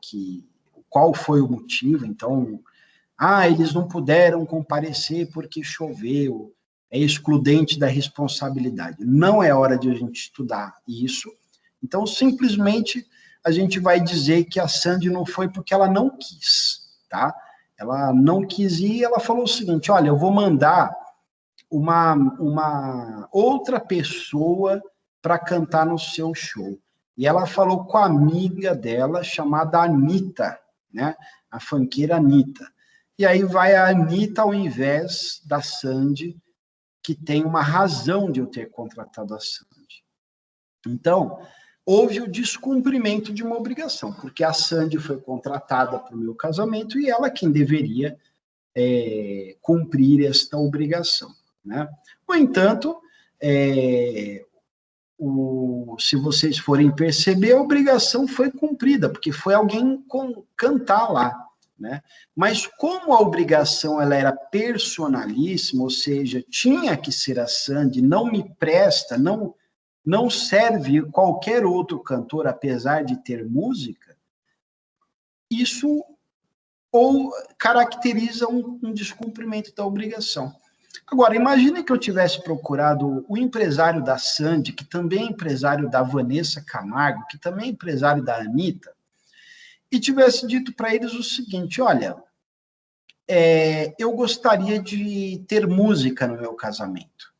qual foi o motivo, então... eles não puderam comparecer porque choveu, é excludente da responsabilidade. Não é hora de a gente estudar isso. Então, simplesmente, a gente vai dizer que a Sandy não foi porque ela não quis, tá? Ela não quis ir, ela falou o seguinte, olha, eu vou mandar uma outra pessoa para cantar no seu show. E ela falou com a amiga dela, chamada Anitta, né? A funkeira Anitta. E aí vai a Anitta ao invés da Sandy, que tem uma razão de eu ter contratado a Sandy. Então, houve o descumprimento de uma obrigação, porque a Sandy foi contratada para o meu casamento e ela quem deveria cumprir esta obrigação, né? No entanto, se vocês forem perceber, a obrigação foi cumprida, porque foi alguém cantar lá, né? Mas como a obrigação ela era personalíssima, ou seja, tinha que ser a Sandy, não me presta, não serve qualquer outro cantor, apesar de ter música, isso caracteriza um descumprimento da obrigação. Agora, imagine que eu tivesse procurado o empresário da Sandy, que também é empresário da Vanessa Camargo, que também é empresário da Anitta, e tivesse dito para eles o seguinte, olha, eu gostaria de ter música no meu casamento.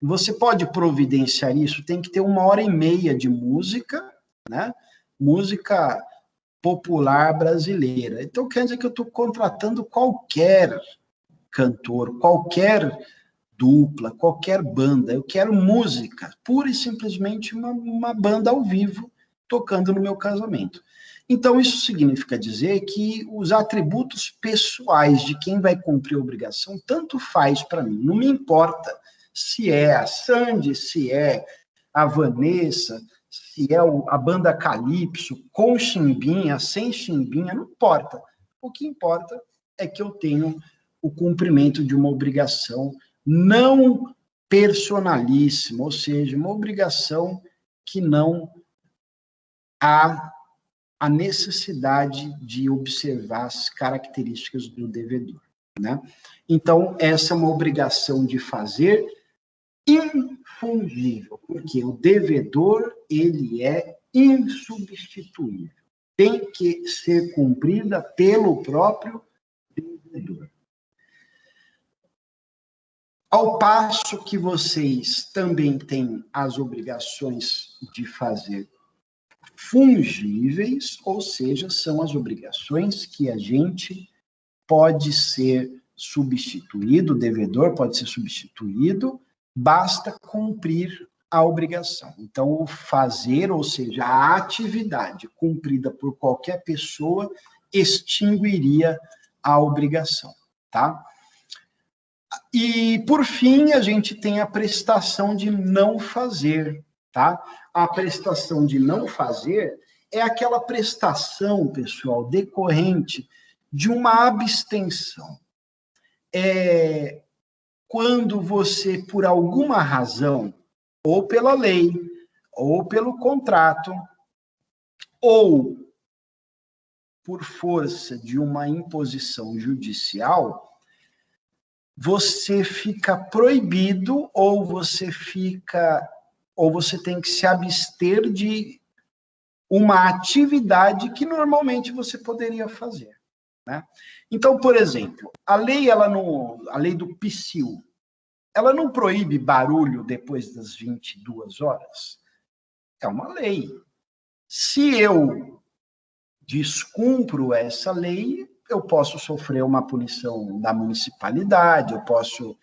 Você pode providenciar isso? Tem que ter 1h30 de música, né? música popular brasileira. Então, quer dizer que eu estou contratando qualquer cantor, qualquer dupla, qualquer banda. Eu quero música, pura e simplesmente uma banda ao vivo tocando no meu casamento. Então, isso significa dizer que os atributos pessoais de quem vai cumprir a obrigação, tanto faz para mim. Não me importa se é a Sandy, se é a Vanessa, se é a banda Calypso, com chimbinha, sem chimbinha, não importa. O que importa é que eu tenho o cumprimento de uma obrigação não personalíssima, ou seja, uma obrigação que não há a necessidade de observar as características do devedor, né? Então, essa é uma obrigação de fazer infungível, porque o devedor, ele é insubstituível. Tem que ser cumprida pelo próprio devedor. Ao passo que vocês também têm as obrigações de fazer fungíveis, ou seja, são as obrigações que a gente pode ser substituído, o devedor pode ser substituído, basta cumprir a obrigação. Então, o fazer, ou seja, a atividade cumprida por qualquer pessoa, extinguiria a obrigação, tá? E, por fim, a gente tem a prestação de não fazer, tá? A prestação de não fazer é aquela prestação, pessoal, decorrente de uma abstenção. É quando você, por alguma razão, ou pela lei, ou pelo contrato, ou por força de uma imposição judicial, você fica proibido ou você tem que se abster de uma atividade que normalmente você poderia fazer, né? Então, por exemplo, a lei do PSIL, ela não proíbe barulho depois das 22 horas? É uma lei. Se eu descumpro essa lei, eu posso sofrer uma punição da municipalidade, eu posso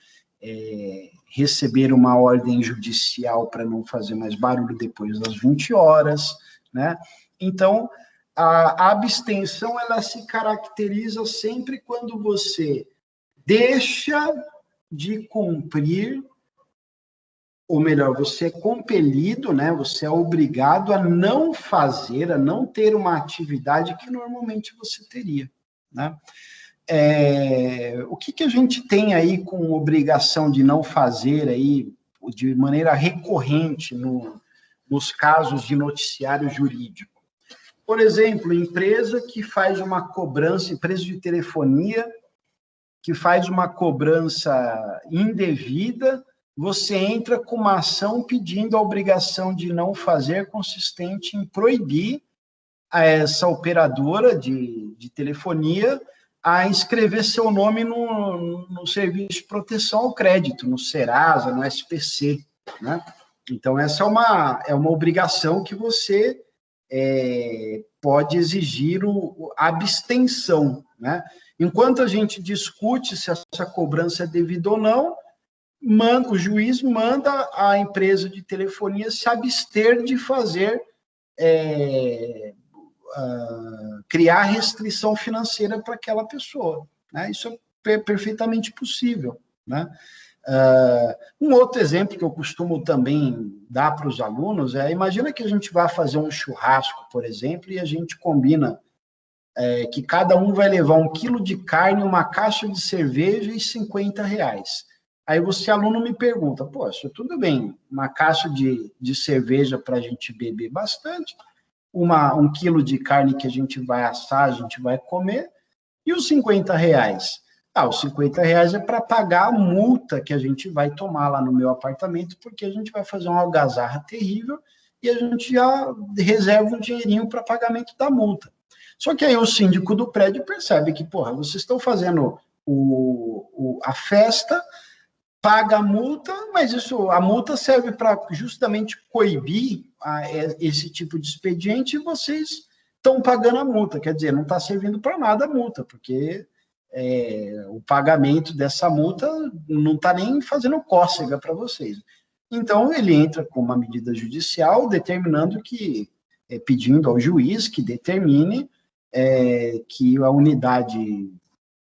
receber uma ordem judicial para não fazer mais barulho depois das 20 horas, né? Então, a abstenção, ela se caracteriza sempre quando você deixa de cumprir, ou melhor, você é compelido, né? Você é obrigado a não fazer, a não ter uma atividade que normalmente você teria, né? O que a gente tem aí com obrigação de não fazer aí, de maneira recorrente nos casos de noticiário jurídico? Por exemplo, empresa que faz uma cobrança, empresa de telefonia, que faz uma cobrança indevida, você entra com uma ação pedindo a obrigação de não fazer, consistente em proibir a essa operadora de telefonia a inscrever seu nome no Serviço de Proteção ao Crédito, no Serasa, no SPC, né? Então, essa é uma obrigação que você pode exigir a abstenção, né? Enquanto a gente discute se essa cobrança é devida ou não, o juiz manda a empresa de telefonia se abster de fazer, criar restrição financeira para aquela pessoa, né? Isso é perfeitamente possível, né? Um outro exemplo que eu costumo também dar para os alunos imagina que a gente vai fazer um churrasco, por exemplo, e a gente combina que cada um vai levar 1 quilo de carne, uma caixa de cerveja e R$50. Aí você, aluno, me pergunta, poxa, tudo bem, uma caixa de cerveja para a gente beber bastante, 1 quilo de carne que a gente vai assar, a gente vai comer, e os R$50? Os R$50 é para pagar a multa que a gente vai tomar lá no meu apartamento, porque a gente vai fazer uma algazarra terrível e a gente já reserva um dinheirinho para pagamento da multa. Só que aí o síndico do prédio percebe que, vocês estão fazendo a festa, paga a multa, mas a multa serve para justamente coibir esse tipo de expediente e vocês estão pagando a multa. Quer dizer, não está servindo para nada a multa, porque o pagamento dessa multa não está nem fazendo cócega para vocês. Então, ele entra com uma medida judicial determinando que, pedindo ao juiz que determine que a unidade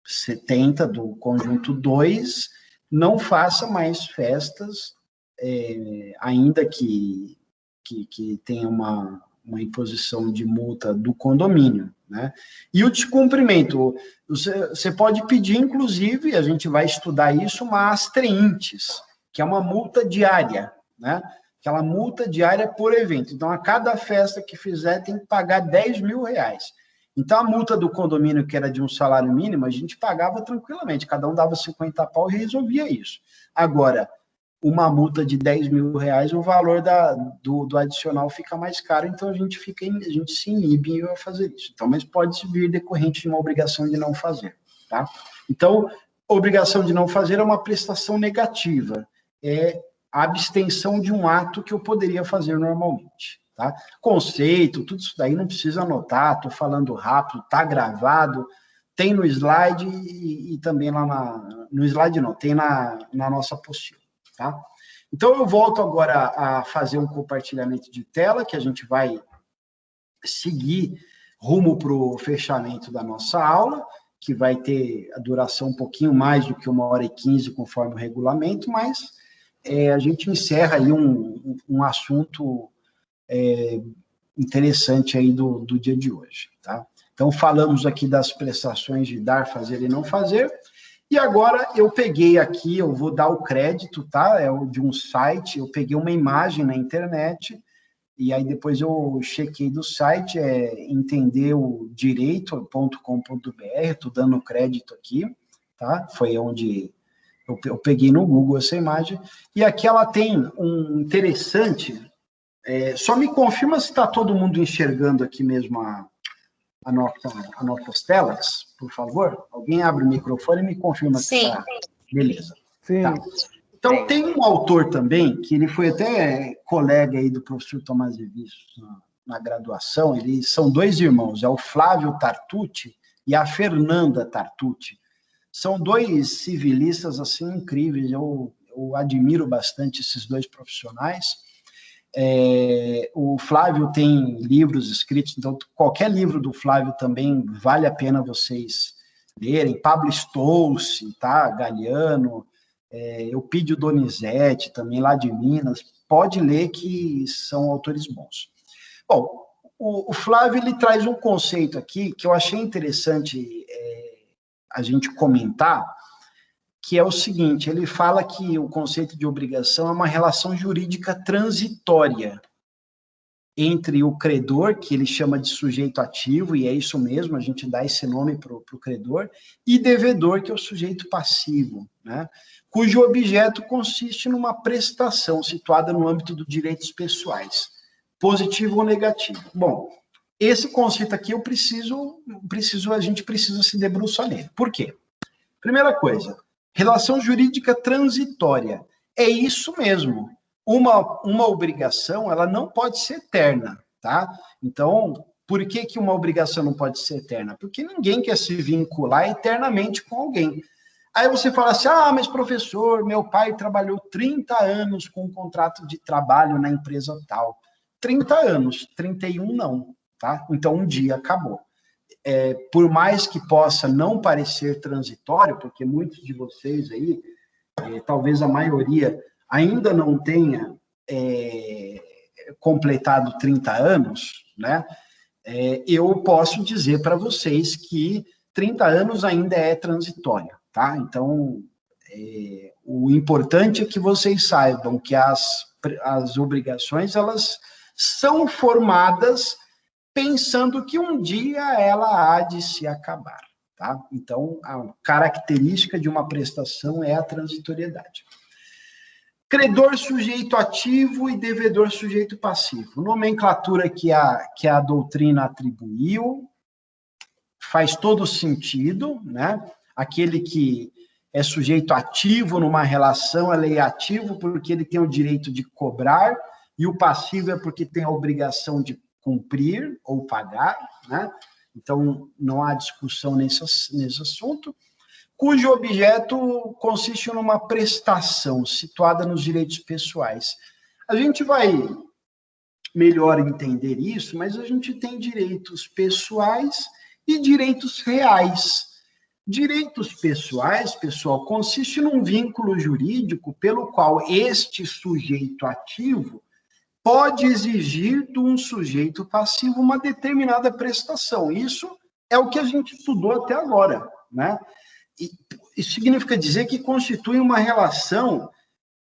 70 do conjunto 2 não faça mais festas, ainda que tenha uma imposição de multa do condomínio, né? E o descumprimento, você pode pedir, inclusive, a gente vai estudar isso, uma astreintes, que é uma multa diária, né? Aquela multa diária por evento. Então, a cada festa que fizer, tem que pagar R$10.000. Então, a multa do condomínio, que era de um salário mínimo, a gente pagava tranquilamente, cada um dava 50 pau e resolvia isso. Agora, uma multa de R$10.000, o valor do adicional fica mais caro, então a gente se inibe a fazer isso. Então, mas pode vir decorrente de uma obrigação de não fazer, tá? Então, obrigação de não fazer é uma prestação negativa, é a abstenção de um ato que eu poderia fazer normalmente, tá? Conceito, tudo isso daí não precisa anotar, estou falando rápido, está gravado, tem no slide e também lá no slide não, tem na nossa apostila, tá? Então, eu volto agora a fazer um compartilhamento de tela, que a gente vai seguir rumo para o fechamento da nossa aula, que vai ter a duração um pouquinho mais do que 1h15, conforme o regulamento, mas a gente encerra aí um assunto interessante aí do dia de hoje, tá? Então, falamos aqui das prestações de dar, fazer e não fazer, e agora eu peguei aqui, eu vou dar o crédito, tá? De um site, eu peguei uma imagem na internet, e aí depois eu chequei do site, entendeudireito.com.br, estou dando crédito aqui, tá? Foi onde eu peguei no Google essa imagem, e aqui ela tem um interessante, só me confirma se está todo mundo enxergando aqui mesmo as nossas telas, por favor. Alguém abre o microfone e me confirma se está. Beleza. Sim. Tá. Então, tem um autor também, que ele foi até colega aí do professor Tomás de Vistos na graduação, eles são dois irmãos, é o Flávio Tartucci e a Fernanda Tartucci. São dois civilistas, assim, incríveis, eu admiro bastante esses dois profissionais. O Flávio tem livros escritos, então qualquer livro do Flávio também vale a pena vocês lerem. Pablo Stolze, tá? Galiano, Eupídio Donizete, também lá de Minas, pode ler que são autores bons. Bom, o Flávio ele traz um conceito aqui que eu achei interessante a gente comentar, que é o seguinte, ele fala que o conceito de obrigação é uma relação jurídica transitória entre o credor, que ele chama de sujeito ativo, e é isso mesmo, a gente dá esse nome para o credor, e devedor, que é o sujeito passivo, né? Cujo objeto consiste numa prestação situada no âmbito dos direitos pessoais, positivo ou negativo. Bom, esse conceito aqui a gente precisa se debruçar nele. Por quê? Primeira coisa, relação jurídica transitória. É isso mesmo. Uma obrigação, ela não pode ser eterna, tá? Então, por que uma obrigação não pode ser eterna? Porque ninguém quer se vincular eternamente com alguém. Aí você fala assim, mas professor, meu pai trabalhou 30 anos com um contrato de trabalho na empresa tal. 30 anos, 31 não, tá? Então, um dia acabou. Por mais que possa não parecer transitório, porque muitos de vocês aí, talvez a maioria, ainda não tenha completado 30 anos, né? Eu posso dizer para vocês que 30 anos ainda é transitório, tá? Então, o importante é que vocês saibam que as obrigações, elas são formadas pensando que um dia ela há de se acabar, tá? Então, a característica de uma prestação é a transitoriedade. Credor sujeito ativo e devedor sujeito passivo. Nomenclatura que a doutrina atribuiu, faz todo sentido, né? Aquele que é sujeito ativo numa relação, ele é ativo porque ele tem o direito de cobrar e o passivo é porque tem a obrigação de cumprir ou pagar, né? Então, não há discussão nesse assunto, cujo objeto consiste numa prestação situada nos direitos pessoais. A gente vai melhor entender isso, mas a gente tem direitos pessoais e direitos reais. Direitos pessoais, pessoal, consiste num vínculo jurídico pelo qual este sujeito ativo pode exigir de um sujeito passivo uma determinada prestação. Isso é o que a gente estudou até agora, né? Isso significa dizer que constitui uma relação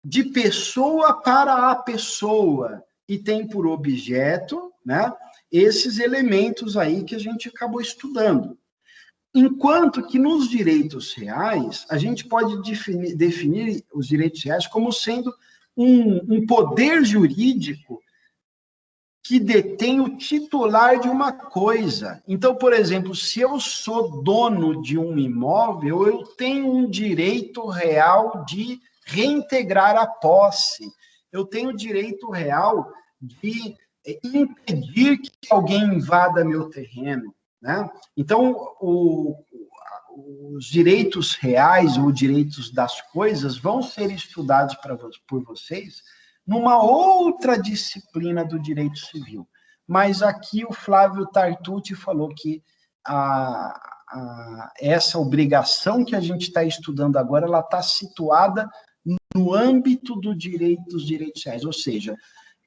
de pessoa para a pessoa e tem por objeto, né, esses elementos aí que a gente acabou estudando. Enquanto que nos direitos reais, a gente pode definir os direitos reais como sendo um poder jurídico que detém o titular de uma coisa. Então, por exemplo, se eu sou dono de um imóvel, eu tenho um direito real de reintegrar a posse. Eu tenho o direito real de impedir que alguém invada meu terreno, né? Então, os direitos reais ou direitos das coisas vão ser estudados por vocês numa outra disciplina do direito civil. Mas aqui o Flávio Tartucci falou que essa obrigação que a gente está estudando agora, ela está situada no âmbito dos direitos reais, ou seja,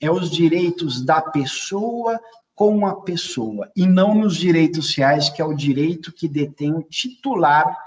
é os direitos da pessoa com a pessoa, e não nos direitos reais, que é o direito que detém o titular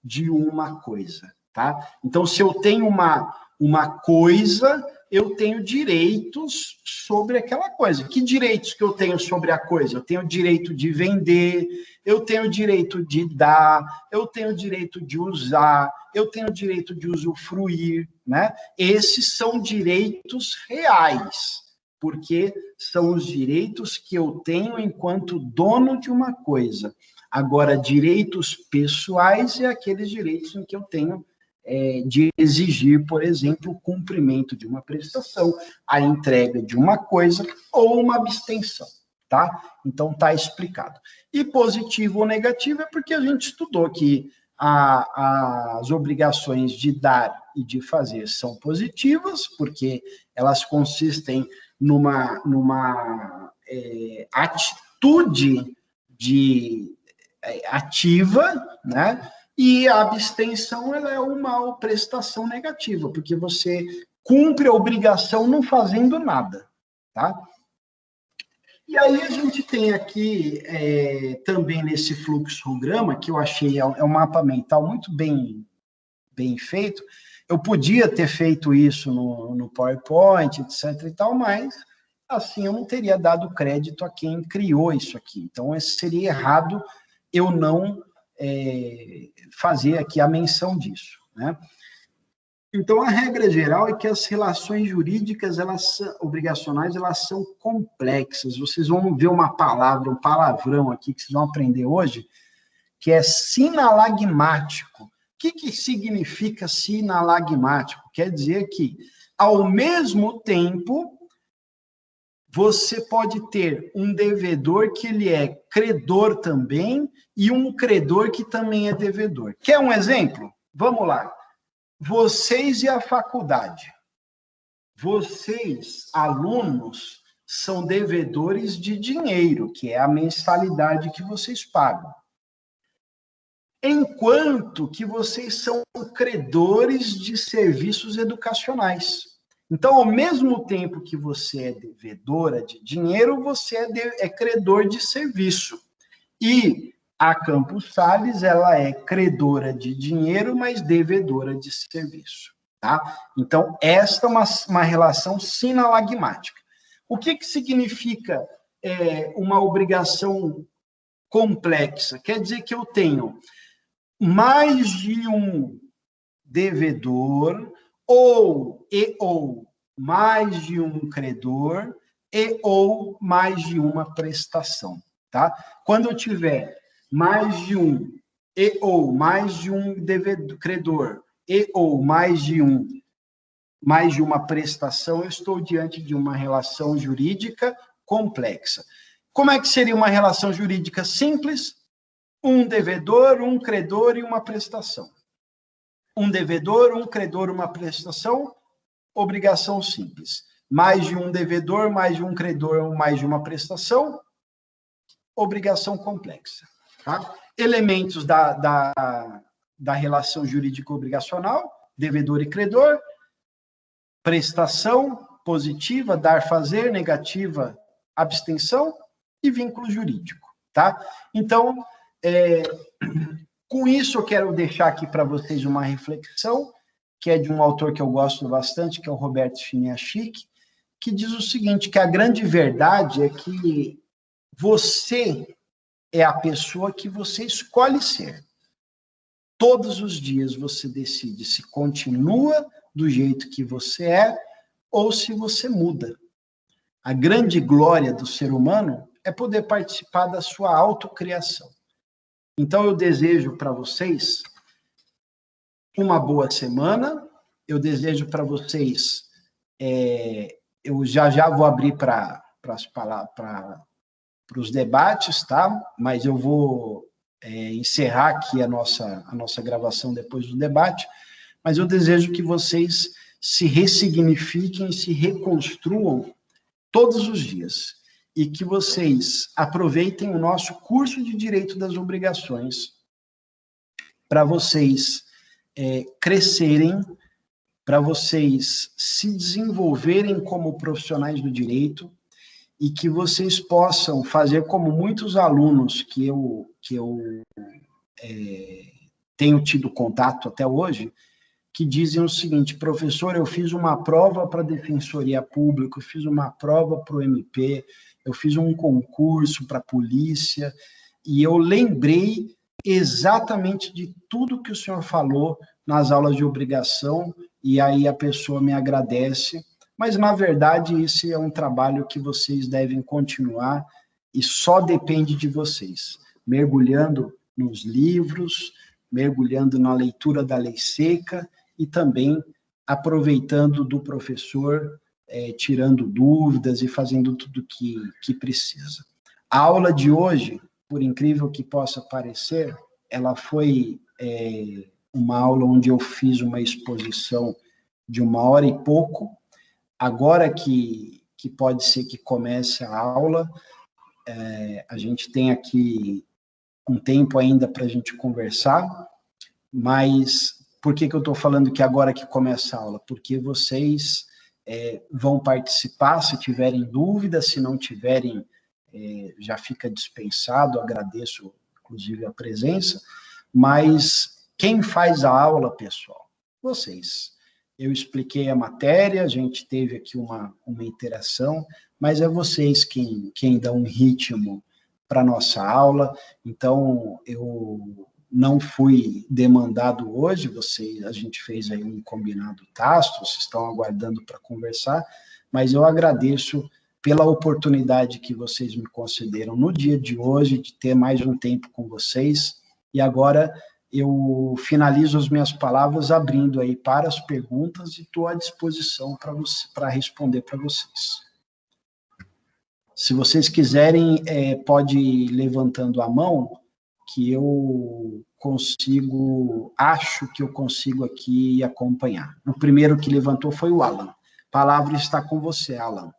de uma coisa, tá? Então, se eu tenho uma coisa, eu tenho direitos sobre aquela coisa. Que direitos que eu tenho sobre a coisa? Eu tenho o direito de vender, eu tenho o direito de dar, eu tenho o direito de usar, eu tenho o direito de usufruir, né? Esses são direitos reais, porque são os direitos que eu tenho enquanto dono de uma coisa. Agora, direitos pessoais é aqueles direitos em que eu tenho de exigir, por exemplo, o cumprimento de uma prestação, a entrega de uma coisa ou uma abstenção, tá? Então, está explicado. E positivo ou negativo é porque a gente estudou que as obrigações de dar e de fazer são positivas, porque elas consistem numa atitude ativa, né? E a abstenção, ela é uma prestação negativa, porque você cumpre a obrigação não fazendo nada, tá? E aí a gente tem aqui, também nesse fluxograma, que eu achei um mapa mental muito bem feito. Eu podia ter feito isso no PowerPoint, etc. e tal, mas assim eu não teria dado crédito a quem criou isso aqui. Então, seria errado eu não fazer aqui a menção disso, né? Então, a regra geral é que as relações jurídicas, obrigacionais, elas são complexas. Vocês vão ver uma palavra, um palavrão aqui que vocês vão aprender hoje, que é sinalagmático. O que significa sinalagmático? Quer dizer que, ao mesmo tempo, você pode ter um devedor que ele é credor também e um credor que também é devedor. Quer um exemplo? Vamos lá. Vocês e a faculdade. Vocês, alunos, são devedores de dinheiro, que é a mensalidade que vocês pagam. Enquanto que vocês são credores de serviços educacionais. Então, ao mesmo tempo que você é devedora de dinheiro, você é credor de serviço. E a Campos Sales, ela é credora de dinheiro, mas devedora de serviço. Tá? Então, esta é uma relação sinalagmática. O que significa uma obrigação complexa? Quer dizer que eu tenho mais de um devedor ou mais de um credor ou mais de uma prestação, tá? Quando eu tiver mais de um ou mais de um credor ou mais de um mais de uma prestação, eu estou diante de uma relação jurídica complexa. Como é que seria uma relação jurídica simples? Um devedor, um credor e uma prestação. Um devedor, um credor, uma prestação, obrigação simples. Mais de um devedor, mais de um credor, mais de uma prestação, obrigação complexa. Tá? Elementos da relação jurídico-obrigacional, devedor e credor, prestação positiva, dar, fazer, negativa, abstenção e vínculo jurídico. Tá? Então, com isso eu quero deixar aqui para vocês uma reflexão, que é de um autor que eu gosto bastante, que é o Roberto Chiniachik, que diz o seguinte, que a grande verdade é que você é a pessoa que você escolhe ser. Todos os dias você decide se continua do jeito que você é ou se você muda. A grande glória do ser humano é poder participar da sua autocriação. Então, eu desejo para vocês uma boa semana, eu desejo para vocês, eu já vou abrir para os debates, tá? Mas eu vou encerrar aqui a nossa gravação depois do debate, mas eu desejo que vocês se ressignifiquem, se reconstruam todos os dias, e que vocês aproveitem o nosso curso de Direito das Obrigações para vocês crescerem, para vocês se desenvolverem como profissionais do direito, e que vocês possam fazer como muitos alunos que eu tenho tido contato até hoje, que dizem o seguinte: professor, eu fiz uma prova para a Defensoria Pública, eu fiz uma prova para o MP, eu fiz um concurso para a polícia, e eu lembrei exatamente de tudo que o senhor falou nas aulas de obrigação, e aí a pessoa me agradece. Mas, na verdade, esse é um trabalho que vocês devem continuar e só depende de vocês, mergulhando nos livros, mergulhando na leitura da lei seca e também aproveitando do professor, tirando dúvidas e fazendo tudo que precisa. A aula de hoje, por incrível que possa parecer, ela foi uma aula onde eu fiz uma exposição de 1h e pouco. Agora que pode ser que comece a aula, a gente tem aqui um tempo ainda para a gente conversar, mas por que eu estou falando que agora que começa a aula? Porque vocês vão participar, se tiverem dúvidas, se não tiverem, já fica dispensado, agradeço, inclusive, a presença, mas quem faz a aula, pessoal? Vocês. Eu expliquei a matéria, a gente teve aqui uma interação, mas é vocês quem dão um ritmo para a nossa aula. Então, eu não fui demandado hoje, a gente fez aí um combinado tácito, vocês estão aguardando para conversar, mas eu agradeço pela oportunidade que vocês me concederam no dia de hoje, de ter mais um tempo com vocês, e agora eu finalizo as minhas palavras abrindo aí para as perguntas e estou à disposição para responder para vocês. Se vocês quiserem, pode ir levantando a mão, que eu acho que eu consigo aqui acompanhar. O primeiro que levantou foi o Alan. A palavra está com você, Alan.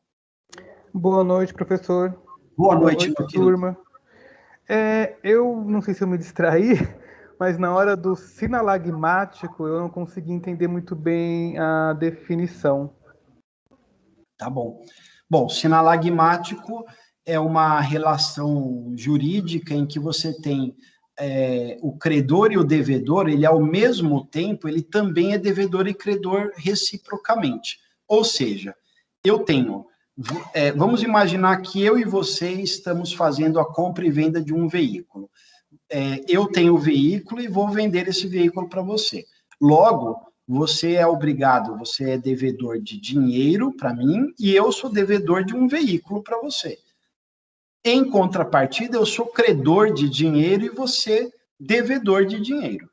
Boa noite, professor. Boa noite, turma. Eu não sei se eu me distraí, mas na hora do sinalagmático eu não consegui entender muito bem a definição. Tá bom. Bom, sinalagmático é uma relação jurídica em que você tem o credor e o devedor, ele ao mesmo tempo, ele também é devedor e credor reciprocamente. Ou seja, eu tenho... vamos imaginar que eu e você estamos fazendo a compra e venda de um veículo. Eu tenho o veículo e vou vender esse veículo para você. Logo, você é obrigado, você é devedor de dinheiro para mim e eu sou devedor de um veículo para você. Em contrapartida, eu sou credor de dinheiro e você devedor de dinheiro.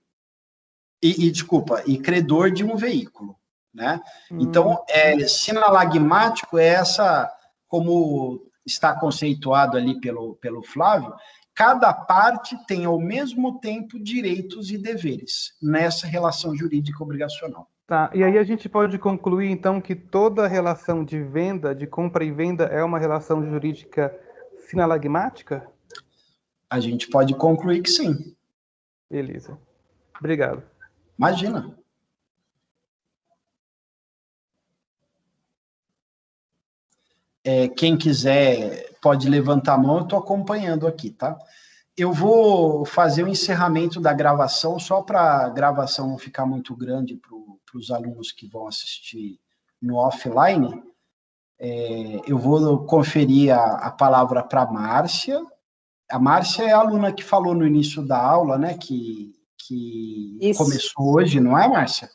E credor de um veículo. né? Então, sinalagmático é essa, como está conceituado ali pelo Flávio, cada parte tem ao mesmo tempo direitos e deveres nessa relação jurídica obrigacional. Tá, e aí a gente pode concluir, então, que toda relação de venda, de compra e venda, é uma relação jurídica sinalagmática? A gente pode concluir que sim. Beleza. Obrigado. Imagina. Quem quiser pode levantar a mão, eu estou acompanhando aqui, tá? Eu vou fazer o encerramento da gravação, só para a gravação não ficar muito grande para os alunos que vão assistir no offline. Eu vou conferir a palavra para a Márcia. A Márcia é a aluna que falou no início da aula, né? Que Isso. começou hoje, não é, Márcia?